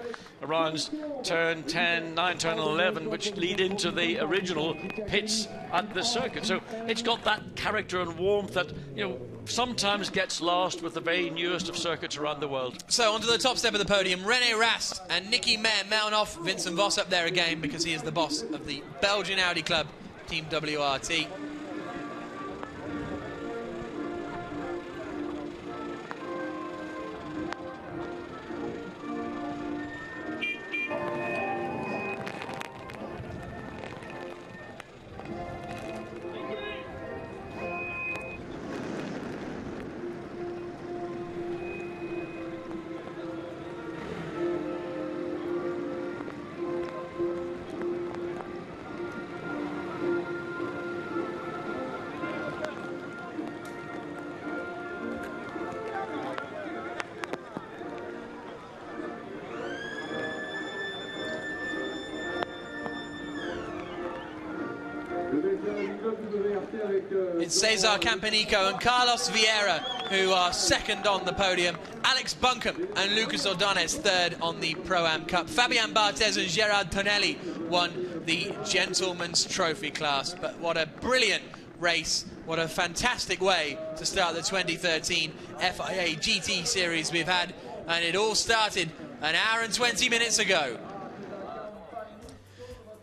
around turn 10, 9, turn 11, which lead into the original pits at the circuit. So it's got that character and warmth that, you know, sometimes gets lost with the very newest of circuits around the world. So onto the top step of the podium, René Rast and Nicky Meyer-Melnoff. Vincent Voss up there again because he is the boss of the Belgian Audi club, Team WRT. It's Cesar Campanico and Carlos Vieira who are second on the podium. Alex Buncombe and Lucas Ordonez third on the Pro-Am Cup. Fabian Barthez and Gerard Tonelli won the Gentleman's Trophy class. But what a brilliant race. What a fantastic way to start the 2013 FIA GT Series we've had. And it all started an hour and 20 minutes ago.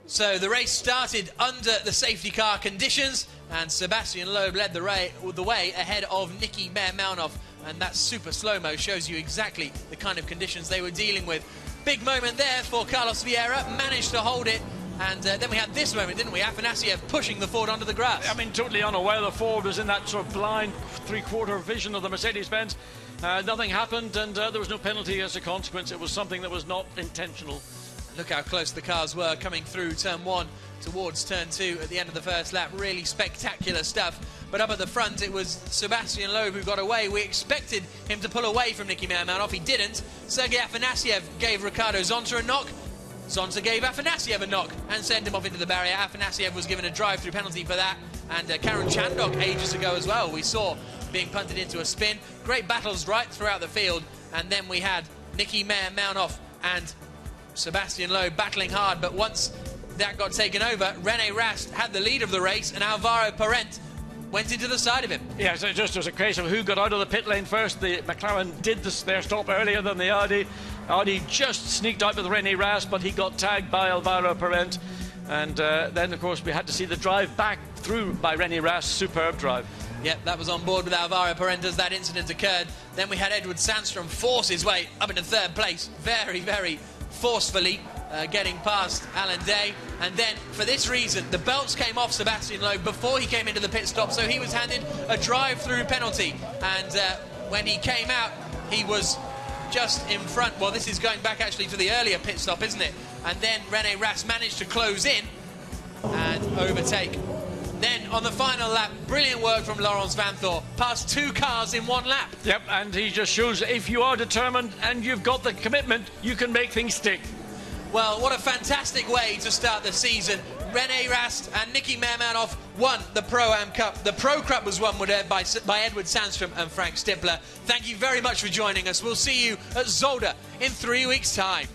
So the race started under the safety car conditions, and Sebastian Loeb led the way ahead of Nicky Meyer-Melnoff, and that super slow-mo shows you exactly the kind of conditions they were dealing with. Big moment there for Carlos Vieira, managed to hold it, and then we had this moment, didn't we? Afanasiev pushing the Ford onto the grass. I mean, totally unaware the Ford was in that sort of blind three-quarter vision of the Mercedes-Benz. Nothing happened, and there was no penalty as a consequence. It was something that was not intentional. Look how close the cars were coming through turn 1 towards turn 2 at the end of the first lap. Really spectacular stuff. But up at the front, it was Sebastian Loeb who got away. We expected him to pull away from Nicky Meyer-Melnoff. He didn't. Sergei Afanasiev gave Ricardo Zonta a knock. Zonta gave Afanasiev a knock and sent him off into the barrier. Afanasiev was given a drive-through penalty for that. And Karen Chandok ages ago as well, we saw being punted into a spin. Great battles right throughout the field. And then we had Nicky Meyer-Melnoff and Sebastian Loeb battling hard, but once that got taken over, René Rast had the lead of the race, and Alvaro Parent went into the side of him. Yeah, so just as a case of who got out of the pit lane first. The McLaren did their stop earlier than the Audi. Audi just sneaked out with René Rast, but he got tagged by Alvaro Parent. And then, of course, we had to see the drive back through by René Rast. Superb drive. Yep, that was on board with Alvaro Parent as that incident occurred. Then we had Edward Sandstrom force his way up into third place, very, very forcefully, getting past Alan Day. And then, for this reason, the belts came off Sebastian Loeb before he came into the pit stop, so he was handed a drive-through penalty. And when he came out, he was just in front. Well, this is going back actually to the earlier pit stop, isn't it? And then René Rast managed to close in and overtake. Then, on the final lap, brilliant work from Laurens Vanthoor. Passed 2 cars in 1 lap. Yep, and he just shows that if you are determined and you've got the commitment, you can make things stick. Well, what a fantastic way to start the season. René Rast and Nicky Mermanov won the Pro-Am Cup. The Pro Cup was won by Edward Sandstrom and Frank Stippler. Thank you very much for joining us. We'll see you at Zolder in 3 weeks' time.